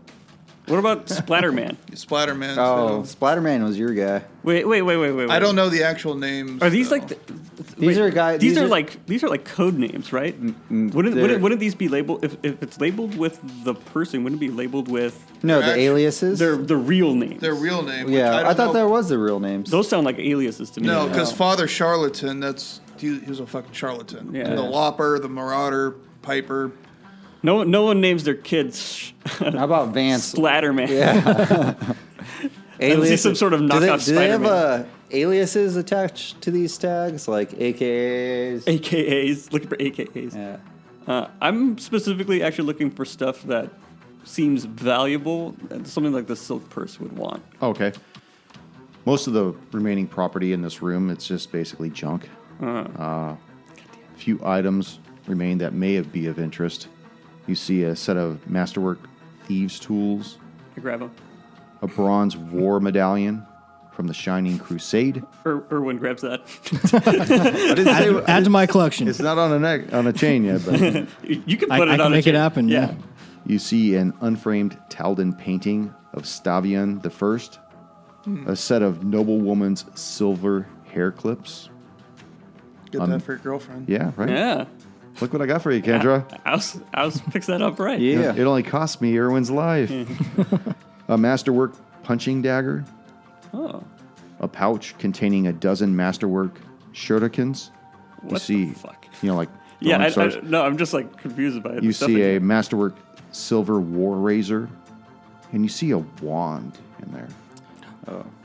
What about Splatterman?
Splatterman.
Oh,
too.
Splatterman was your guy.
Wait.
I don't know the actual names.
Are these
though.
like?
These are guys.
These are like code names, right? Wouldn't these be labeled if it's labeled with the person? Wouldn't it be labeled with
no, the
actually-
aliases.
the real names?
their real name? which
Yeah, I
don't
thought
know.
that was the real names.
Those sound like aliases to me.
No, because Father Charlatan, he was a fucking charlatan.
Yeah.
And the Lopper, the Marauder, Piper.
no one names their kids
How about Vance?
Splatterman.
Yeah.
Is he some sort of knockoff
do they have
Spider-Man?
aliases attached to these tags, like AKAs?
AKAs. Looking for AKAs.
Yeah.
I'm specifically actually looking for stuff that seems valuable, and something like the silk purse would want.
Okay. Most of the remaining property in this room, it's just basically junk. Few items remain that may be of interest. You see a set of masterwork thieves' tools,
I grab them.
a bronze war medallion from the Shining Crusade.
Erwin grabs that.
I didn't say
Add to my collection.
it's not on a chain yet, but
You can
I
put it
can
on
make
a
it
chain.
happen. Yeah.
you see an unframed Taldan painting of Stavian the First, a set of noblewoman's silver hair clips.
Get that for your girlfriend.
Yeah, right.
Yeah.
Look what I got for you, Kendra.
I was picks that up right.
Yeah.
It only cost me Erwin's life. A masterwork punching dagger.
Oh.
A pouch containing a dozen masterwork shurikens. You
What
see,
the fuck?
like
Yeah,
throwing stars.
no, I'm just like confused by it.
You
The stuff
see
in
a masterwork silver war razor, and you see a wand in there.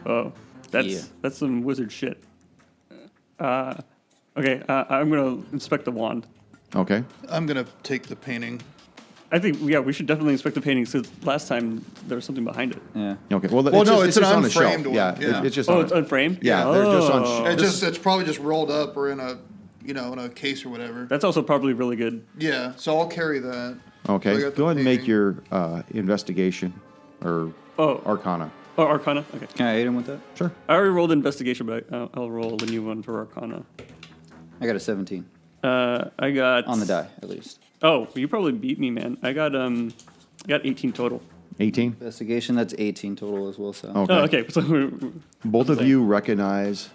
Oh, that's some wizard shit. Okay, I'm gonna inspect the wand.
Okay.
I'm going to take the painting.
I think we should definitely inspect the painting because last time there was something behind it.
Yeah.
Okay. Well,
no, it's an
just on a shelf.
unframed one.
Yeah,
Yeah.
it's just
Oh,
on
it's unframed.
Yeah, they're just on
Oh.
It's probably just rolled up or in a case or whatever.
That's also probably really good.
Yeah, so I'll carry that.
Okay.
So I got the
Go ahead and make
painting.
your investigation or
Oh.
Arcana.
Oh, Arcana. Okay.
Can I aid him with that?
Sure.
I already rolled investigation, but I'll roll a new one for Arcana.
I got a 17
I got
on the die, at least.
Oh, you probably beat me, man. I got 18 total.
18.
Investigation, that's 18 total as well. So
Okay.
Oh, okay. So
Both of you recognize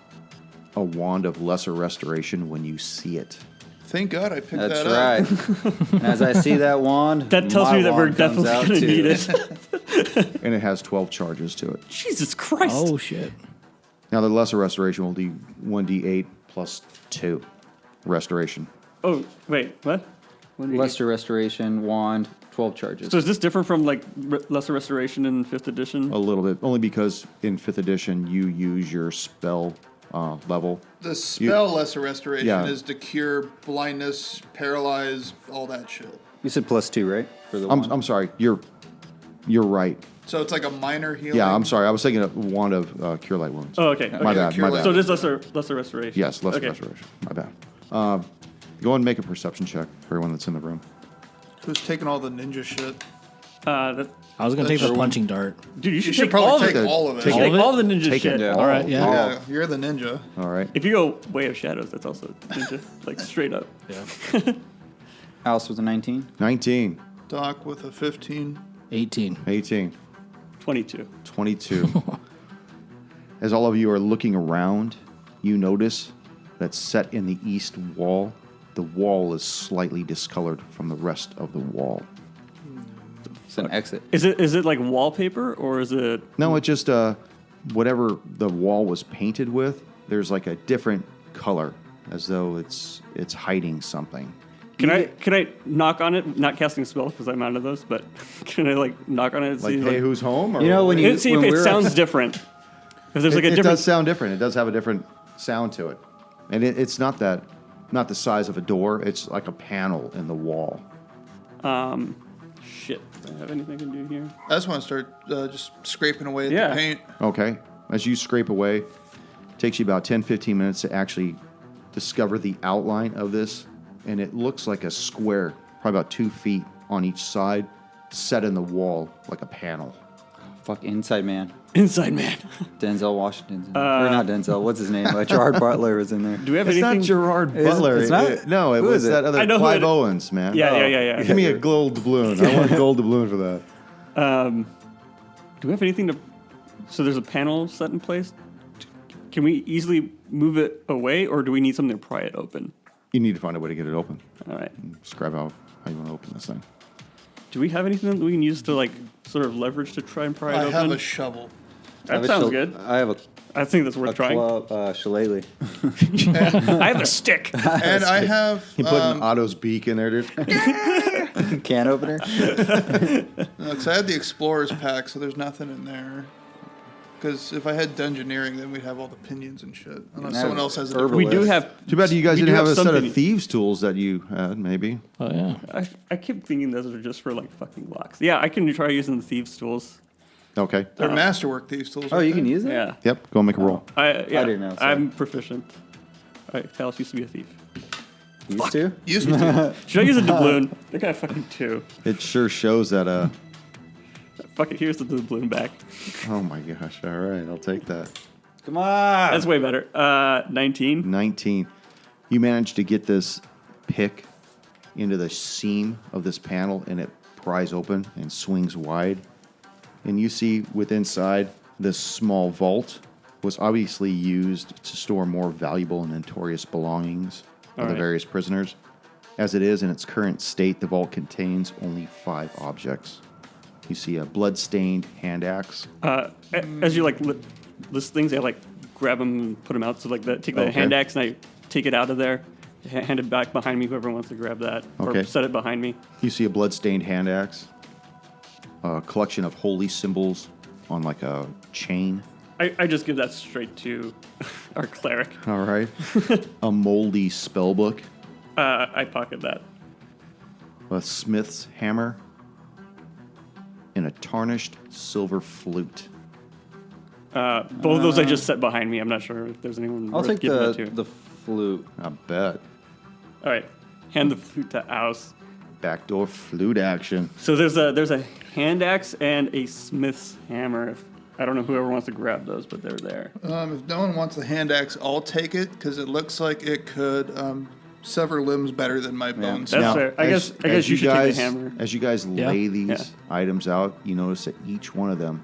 a wand of lesser restoration when you see it.
Thank God I picked
that's
that up.
right. And as I see that wand,
that tells
my
me that we're
wand comes
definitely
out
gonna
too.
need it.
And it has 12 charges to it.
Jesus Christ!
Oh shit.
Now, the lesser restoration will do 1d8 plus 2 restoration.
Oh, wait, what?
Lesser Restoration, Wand, 12 charges.
So is this different from like Lesser Restoration in 5th edition?
A little bit, only because in 5th edition you use your spell level.
The spell lesser restoration
Yeah.
is to cure blindness, paralyze, all that shit.
You said +2, right? For the
I'm,
wand?
I'm sorry, you're right.
So it's like a minor healing.
Yeah, I'm sorry. I was thinking of Wand of Cure Light Wounds.
Oh, okay.
My
okay.
bad,
Cure
my
Light.
bad.
So it is Lesser Restoration.
Yes, lesser
Okay.
restoration. My bad. Go ahead and make a perception check for everyone that's in the room.
Who's taking all the ninja shit?
That,
I was gonna take the punching dart.
dude, you should,
You should
take all
probably
of
take
it.
all of it.
Take
Take
it.
all the ninja
Take
shit.
it.
Yeah.
All right, yeah.
Yeah, you're the ninja.
All right.
If you go Way of Shadows, that's also ninja, like straight up.
Yeah.
Alice was a 19.
19,
Doc with a 15.
18.
18,
22.
22. As all of you are looking around, you notice that set in the east wall, the wall is slightly discolored from the rest of the wall.
It's an exit.
Is it like wallpaper or is it?
No, it just whatever the wall was painted with, there's like a different color, as though it's hiding something.
Can I knock on it? Not casting a spell because I'm out of those, but can I like knock on it and
Like,
see?
hey, who's home? Or
You know, when you-
see if
when
it
we're
sounds different. Because there's like a
it
different.
does sound different. It does have a different sound to it, and it's not the size of a door. It's like a panel in the wall.
Shit. Do I have anything I can do here?
I just want to start just scraping away at
Yeah.
the paint.
Okay. As you scrape away, it takes you about 10, 15 minutes to actually discover the outline of this. And it looks like a square, probably about 2 feet on each side, set in the wall like a panel.
Fuck, Inside Man.
Inside Man.
Denzel Washington's in there. Or not Denzel, what's his name? Gerard Butler was in there.
Do we have
It's
anything?
not Gerard
Is it-
Butler.
it's not?
No, it
Who
was
is it?
that other
I know who
Clive
it-
Owens, man.
Yeah.
Give me a gold doubloon. I want a gold doubloon for that.
Do we have anything to? So there's a panel set in place. Can we easily move it away, or do we need something to pry it open?
You need to find a way to get it open.
All right.
Describe how you want to open this thing.
Do we have anything that we can use to like sort of leverage to try and pry it
I
open?
have a shovel.
That sounds good.
I have
I think that's worth
a
trying.
shillelagh.
I have a stick.
And I have
He put an Otto's beak in there, dude.
Can opener.
because I had the explorer's pack, so there's nothing in there. Because if I had dungeoneering, then we'd have all the pinions and shit. Unless
have
someone else has a
herbalist.
different.
We do have.
Too bad you guys
we
didn't
do
have a set
something-
of thieves' tools that you had, maybe.
Oh yeah.
I keep thinking those are just for like fucking locks. Yeah, I can try using the thieves' tools.
Okay.
They're masterwork thieves tools.
Oh, you can use it?
Yeah.
Yep. Go make a roll.
I
didn't know, sorry.
I'm proficient. All right, Talos used to be a thief.
Used to?
Used to.
Should I use a doubloon? I got fucking 2.
It sure shows that.
Fuck it, here's the doubloon back.
Oh my gosh! All right, I'll take that.
Come on.
That's way better. 19.
19. You managed to get this pick into the seam of this panel, and it pries open and swings wide. And you see within inside this small vault was obviously used to store more valuable and notorious belongings of the
right.
various prisoners. As it is in its current state, the vault contains only 5 objects. You see a blood-stained hand axe.
As you like list things, I like grab them and put them out. So like take the
Okay.
hand axe and I take it out of there, hand it back behind me. Whoever wants to grab that,
Okay.
or set it behind me.
You see a blood-stained hand axe, a collection of holy symbols on like a chain.
I just give that straight to our cleric.
All right. A moldy spell book,
I pocket that.
a smith's hammer, and a tarnished silver flute.
Both of those I just set behind me. I'm not sure if there's anyone
I'll
worth
take
giving that to.
the flute.
I bet.
All right, hand the flute to Aus.
Backdoor flute action.
So there's a hand axe and a smith's hammer. I don't know whoever wants to grab those, but they're there.
If no one wants the hand axe, I'll take it because it looks like it could sever limbs better than my bones.
That's fair. I guess you should take the hammer.
As you guys lay these
Yeah.
items out, you notice that each one of them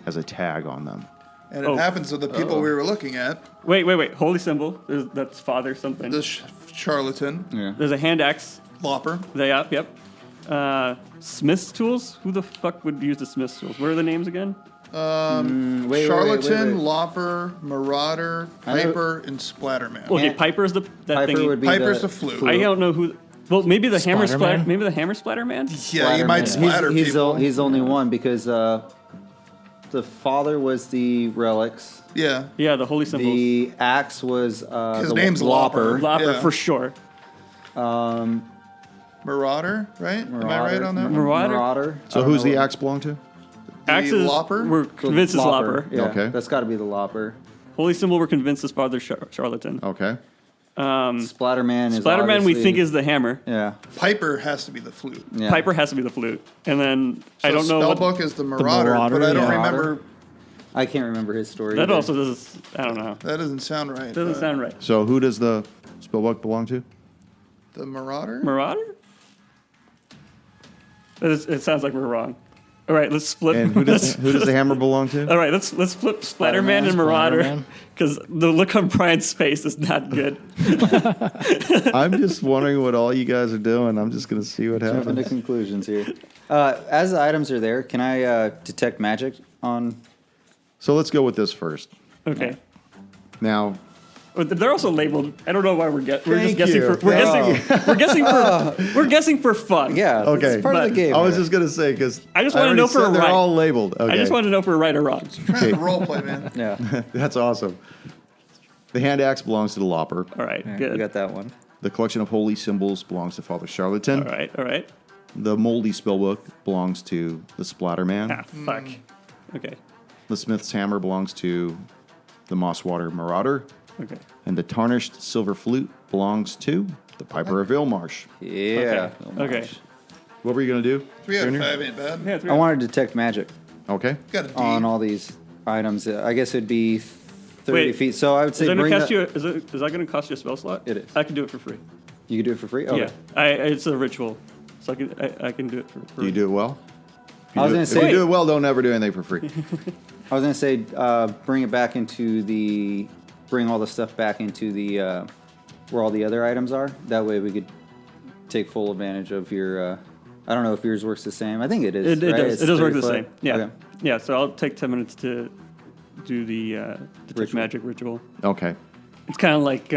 has a tag on them.
And it happens with the people we were looking at.
Wait. Holy symbol. That's father something.
This charlatan,
Yeah.
There's a hand axe.
Lopper.
Yep. Smith's tools? Who the fuck would use the Smith's tools? What are the names again?
wait,
Charlatan,
wait.
Lopper, Marauder,
I know-
Piper, and Splatterman.
Okay,
Ant-
Piper's that
Piper
thingy.
would be
Piper's the flute.
I don't know who. Well, maybe the hammer
Splatterman?
splatter. Maybe the hammer splatter man.
Yeah, you might
Splatterman.
splatter
he's
people.
He's only one because the father was the relics.
Yeah.
Yeah, the holy symbols.
The axe was
His
the
name's
Lopper.
Lopper.
Lopper
Yeah.
for sure.
Marauder, right? Am I right on that one?
Marauder?
So who's the axe belong to?
Axes,
Lopper?
we're convinced is Lopper.
Yeah,
Okay.
that's got to be the Lopper.
Holy symbol, we're convinced is Father Charlatan.
Okay.
Splatterman is
Splatterman, we
obviously-
think is the hammer.
yeah.
Piper has to be the flute.
Yeah.
Piper has to be the flute. And then I
So
don't know what.
Spellbook is the Marauder,
Marauder,
but I don't
yeah.
remember.
I can't remember his story.
That
either.
also does. I don't know.
That doesn't sound right.
Doesn't
but
sound right.
So who does the spellbook belong to?
The Marauder?
Marauder? It sounds like we're wrong. All right, let's flip.
And who does the hammer belong to?
All right, let's flip Splatterman and Marauder
Splatterman.
because the look on Brian's face is not good.
I'm just wondering what all you guys are doing. I'm just gonna see what
Jumping to
happens.
conclusions here. As the items are there, can I detect magic on?
So let's go with this first.
Okay.
Now,
But they're also labeled. I don't know why we're just
Thank
guessing
you.
for we're guessing for fun.
Yeah.
Okay.
It's part of the
But
game.
I was
here.
just gonna say because
I just wanna know if we're
they're
right.
all labeled. Okay.
I just want to know if we're right or wrong.
Trying to role play, man.
Yeah.
That's awesome. The hand axe belongs to the Lopper.
All right,
We
good.
got that one.
The collection of holy symbols belongs to Father Charlatan.
All right.
The moldy spellbook belongs to the Splatterman.
Ah, fuck. Okay.
The smith's hammer belongs to the Mosswater Marauder.
Okay.
And the tarnished silver flute belongs to the Piper of Ilmarsh.
Yeah.
Okay.
What were you going to do?
3 out of
Junior?
5 ain't bad.
Yeah, three.
I want to detect magic
Okay.
Got a D.
on all these items. I guess it'd be 30
Wait,
feet. So I would
Is
say
that
bring
gonna cost
that.
you? Is that gonna cost you a spell slot?
It is.
I can do it for free.
You can do it for free. Okay.
Yeah. It's a ritual, so I can do it for
Do
free.
you do it well? If
I was
do-
gonna
If
say-
you do it well, don't ever do anything for free.
I was gonna say bring it back into the. Bring all the stuff back into the where all the other items are. That way we could take full advantage of your. I don't know if yours works the same. I think it is.
It
right?
does.
It's
It does work
30
the
foot.
same. Yeah.
Okay.
Yeah. So I'll take 10 minutes to do the detect
Ritual.
magic ritual.
Okay.
It's kind of like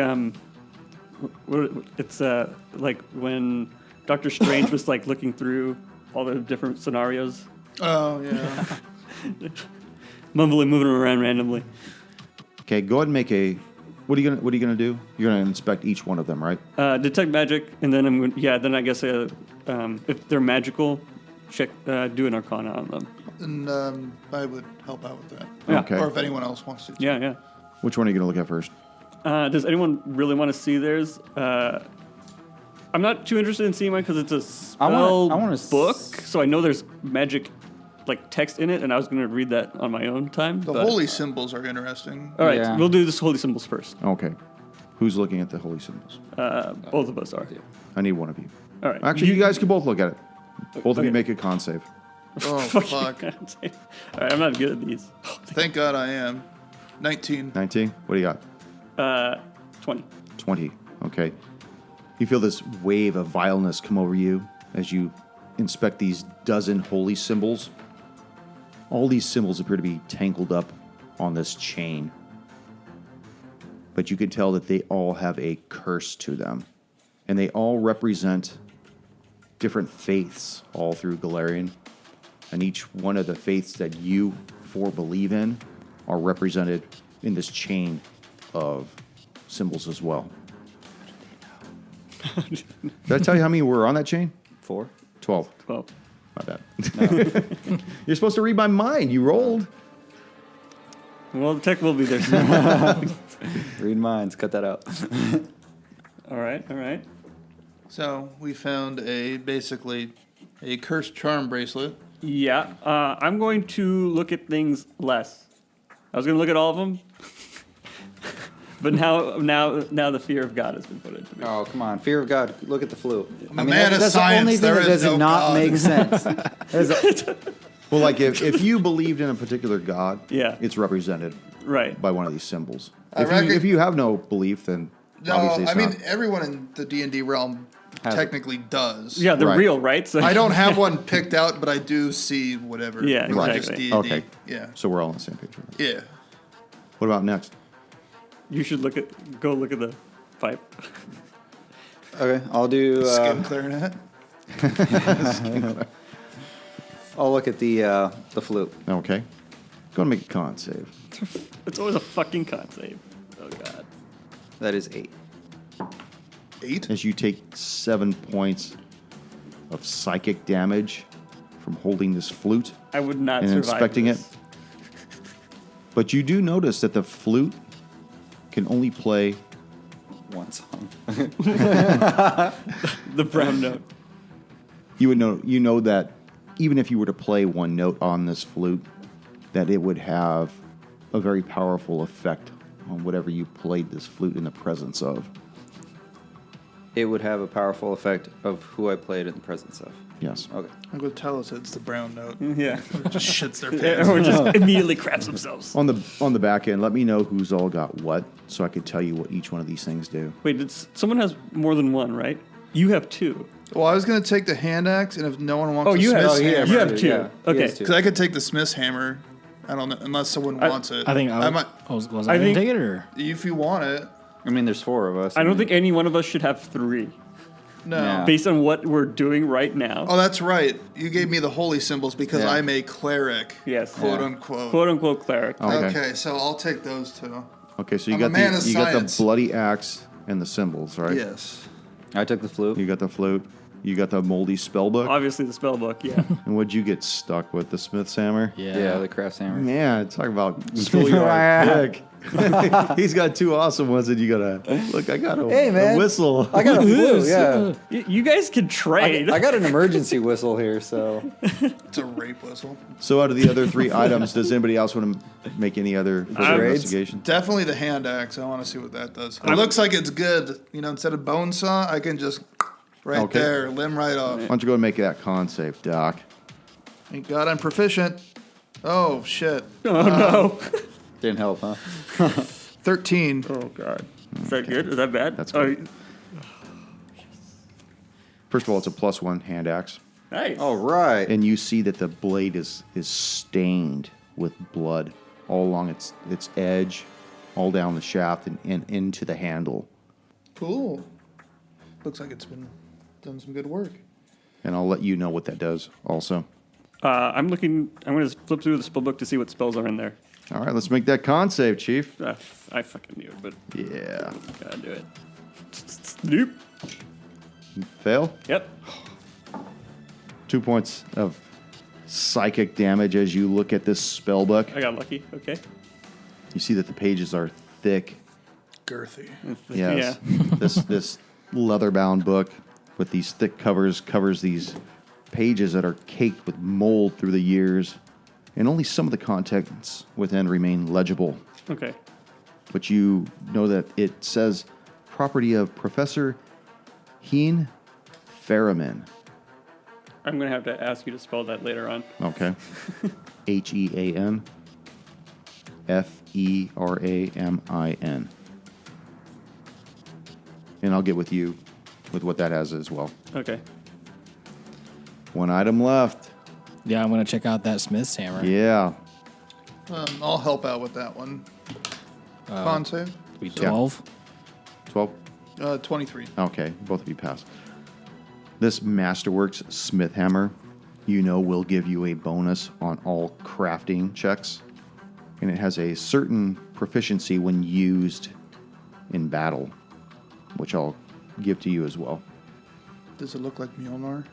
it's like when Doctor Strange was like looking through all the different scenarios,
Oh, yeah.
moving them around randomly.
Okay, go ahead and make a. What are you gonna do? You're gonna inspect each one of them, right?
Detect magic, and then then I guess if they're magical, check do an arcana on them.
And I would help out with that.
Yeah.
Okay.
Or if anyone else wants to.
Yeah.
Which one are you gonna look at first?
Does anyone really want to see theirs? I'm not too interested in seeing mine because it's a spell
I wanna
book, so I know there's magic like text in it, and I was going to read that on my own time.
The
but-
holy symbols are interesting.
All right,
Yeah.
we'll do this holy symbols first.
Okay. Who's looking at the holy symbols?
Both of us are.
I need one of you.
All right.
Actually, you guys can both look at it. Both of you
Okay.
make a con save.
Oh,
Fuck.
fuck.
All right, I'm not good at these.
Thank God I am. 19.
19. What do you got?
20.
20. Okay. You feel this wave of vileness come over you as you inspect these dozen holy symbols. All these symbols appear to be tangled up on this chain. But you can tell that they all have a curse to them. And they all represent different faiths all through Galarian. And each one of the faiths that you four believe in are represented in this chain of symbols as well. Did I tell you how many were on that chain?
4.
12.
12.
My bad. You're supposed to read my mind. You rolled.
Well, the tech will be there soon.
Read minds. Cut that out.
All right.
So we found basically a cursed charm bracelet.
Yeah, I'm going to look at things less. I was going to look at all of them, but now the fear of God has been put into me.
Oh, come on. Fear of God. Look at the flute.
I'm a man of
that's
science,
the only
there
thing that
is
does
no
not
God.
make sense. There's a-
Well, like if you believed in a particular god,
Yeah.
it's represented
Right.
by one of these symbols.
I reckon-
If you have no belief, then
No,
obviously it's
I mean
not.
everyone in the D&D realm technically does.
Yeah, they're
Right.
real, right? So
I don't have one picked out, but I do see whatever.
Yeah,
religious
exactly.
deity.
Okay.
Yeah.
So we're all on the same page with that.
Yeah.
What about next?
You should go look at the pipe.
Okay, I'll do.
Skin clarinet.
I'll look at the flute.
Okay. Go and make a con save.
It's always a fucking con save. Oh god.
That is 8.
8.
As you take 7 points of psychic damage from holding this flute
I would not
and
survive
inspecting
this.
it. But you do notice that the flute can only play
One song.
The brown note.
you know that even if you were to play one note on this flute, that it would have a very powerful effect on whatever you played this flute in the presence of.
It would have a powerful effect of who I played in the presence of.
Yes.
Okay.
I'm going to tell us it's the brown note.
Yeah.
It just shits their pants.
Everyone just immediately craps themselves.
On the back end, let me know who's all got what, so I could tell you what each one of these things do.
Wait, someone has more than one, right? You have 2.
Well, I was going to take the hand axe, and if no one wants
Oh,
the
you have,
smith's hammer,
you have 2.
Yeah, he
Okay.
has 2.
because I could take the smith's hammer. I don't know, unless someone wants it.
I think
I might.
was
I
I going
think-
to take it or?
If you want it,
I mean, there's 4 of us.
I don't think any one of us should have 3,
no.
Yeah.
based on what we're doing right now.
Oh, that's right. You gave me the holy symbols because
Yeah.
I'm a cleric.
Yes.
Quote
Yeah.
unquote.
Quote unquote cleric.
Okay.
Okay, so I'll take those 2.
Okay, so you
I'm
got
a man of
you got the
science.
bloody axe and the symbols, right?
Yes.
I took the flute.
You got the flute. You got the moldy spell book.
Obviously, the spell book, yeah.
And what'd you get stuck with? The smith's hammer?
Yeah, the craft hammer.
Man, talk about schoolyard pick. He's got 2 awesome ones, and you got look. I got a whistle.
I got a flute, yeah.
You guys can trade.
I got an emergency whistle here, so.
It's a rape whistle.
So, out of the other 3 items, does anybody else want to make any other further
Grades?
investigation?
Definitely the hand axe. I want to see what that does. It looks like it's good. You know, instead of bone saw, I can just right
Okay.
there, limb right off.
Why don't you go and make that con save, Doc?
Thank God I'm proficient. Oh, shit.
Oh, no.
Didn't help, huh?
13.
Oh, God. Is that good? Is that bad?
That's
Oh,
good. First of all, it's a +1 hand axe,
nice.
All right.
and you see that the blade is stained with blood all along its edge, all down the shaft and into the handle.
Cool. Looks like it's been done some good work.
And I'll let you know what that does also.
I'm going to flip through the spell book to see what spells are in there.
All right, let's make that con save, Chief.
I fucking knew it, but
Yeah.
gotta do it. Nope.
Fail.
Yep.
2 points of psychic damage as you look at this spell book.
I got lucky. Okay.
You see that the pages are thick.
Girthy.
Yes.
Yeah.
This leather-bound book with these thick covers these pages that are caked with mold through the years, and only some of the contents within remain legible.
Okay.
But you know that it says property of Professor Heen Ferriman.
I'm going to have to ask you to spell that later on.
Okay. Hean Feramin. And I'll get with you with what that has as well.
Okay.
1 item left.
Yeah, I'm going to check out that Smith's hammer.
Yeah.
I'll help out with that one. Con save?
We 12.
12?
23.
Okay, both of you pass. This Masterworks Smith hammer, will give you a bonus on all crafting checks. And it has a certain proficiency when used in battle, which I'll give to you as well.
Does it look like Mjolnir?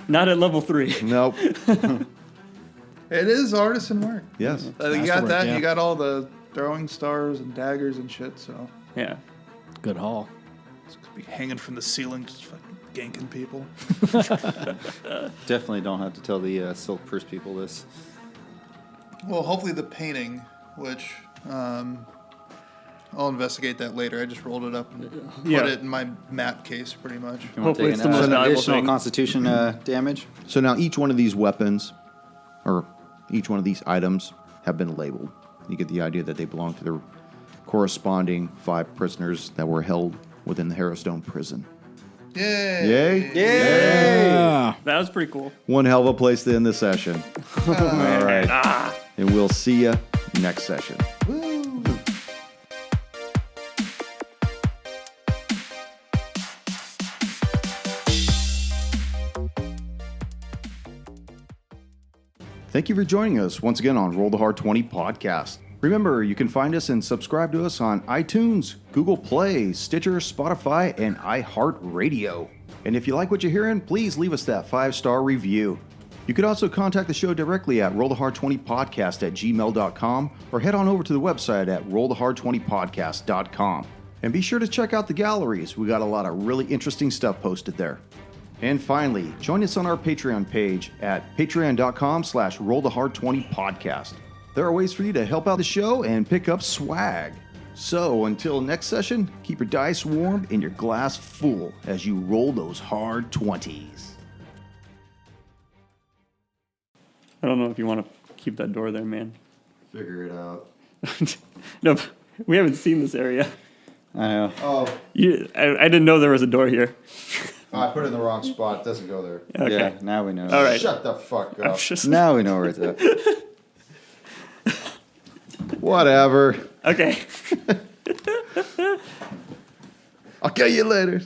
Not at level 3.
Nope.
It is artisan work.
Yes.
You got
Masterwork,
that.
yeah.
You got all the throwing stars and daggers and shit. So
Yeah.
Good haul.
it's gonna be hanging from the ceiling, just fucking ganking people.
Definitely don't have to tell the Silk Purse people this.
Well, hopefully the painting, which I'll investigate that later. I just rolled it up and
Yeah.
put it in my map case, pretty much.
You want to
Hopefully
take
it's the most
an
valuable
additional
thing.
Constitution damage?
So now each one of these weapons, or each one of these items, have been labeled. You get the idea that they belong to the corresponding 5 prisoners that were held within the Harrowstone prison.
Yay!
Yay?
Yeah.
That was pretty cool.
One hell of a place to end the session. All right. And we'll see you next session. Thank you for joining us once again on Roll the Hard 20 podcast. Remember, you can find us and subscribe to us on iTunes, Google Play, Stitcher, Spotify, and iHeart Radio. And if you like what you're hearing, please leave us that 5-star review. You could also contact the show directly at rollthehard20podcast@gmail.com or head on over to the website at rollthehard20podcast.com. And be sure to check out the galleries. We got a lot of really interesting stuff posted there. And finally, join us on our Patreon page at patreon.com/rollthehard20podcast. There are ways for you to help out the show and pick up swag. So until next session, keep your dice warm and your glass full as you roll those hard 20s.
I don't know if you want to keep that door there, man.
Figure it out.
No, we haven't seen this area.
I know.
Oh,
I didn't know there was a door here.
I put it in the wrong spot. It doesn't go there.
Okay.
Yeah, now we know.
All right.
Shut the fuck
I'm
up.
just-
Now we know where it's at.
Whatever.
Okay.
I'll kill you later.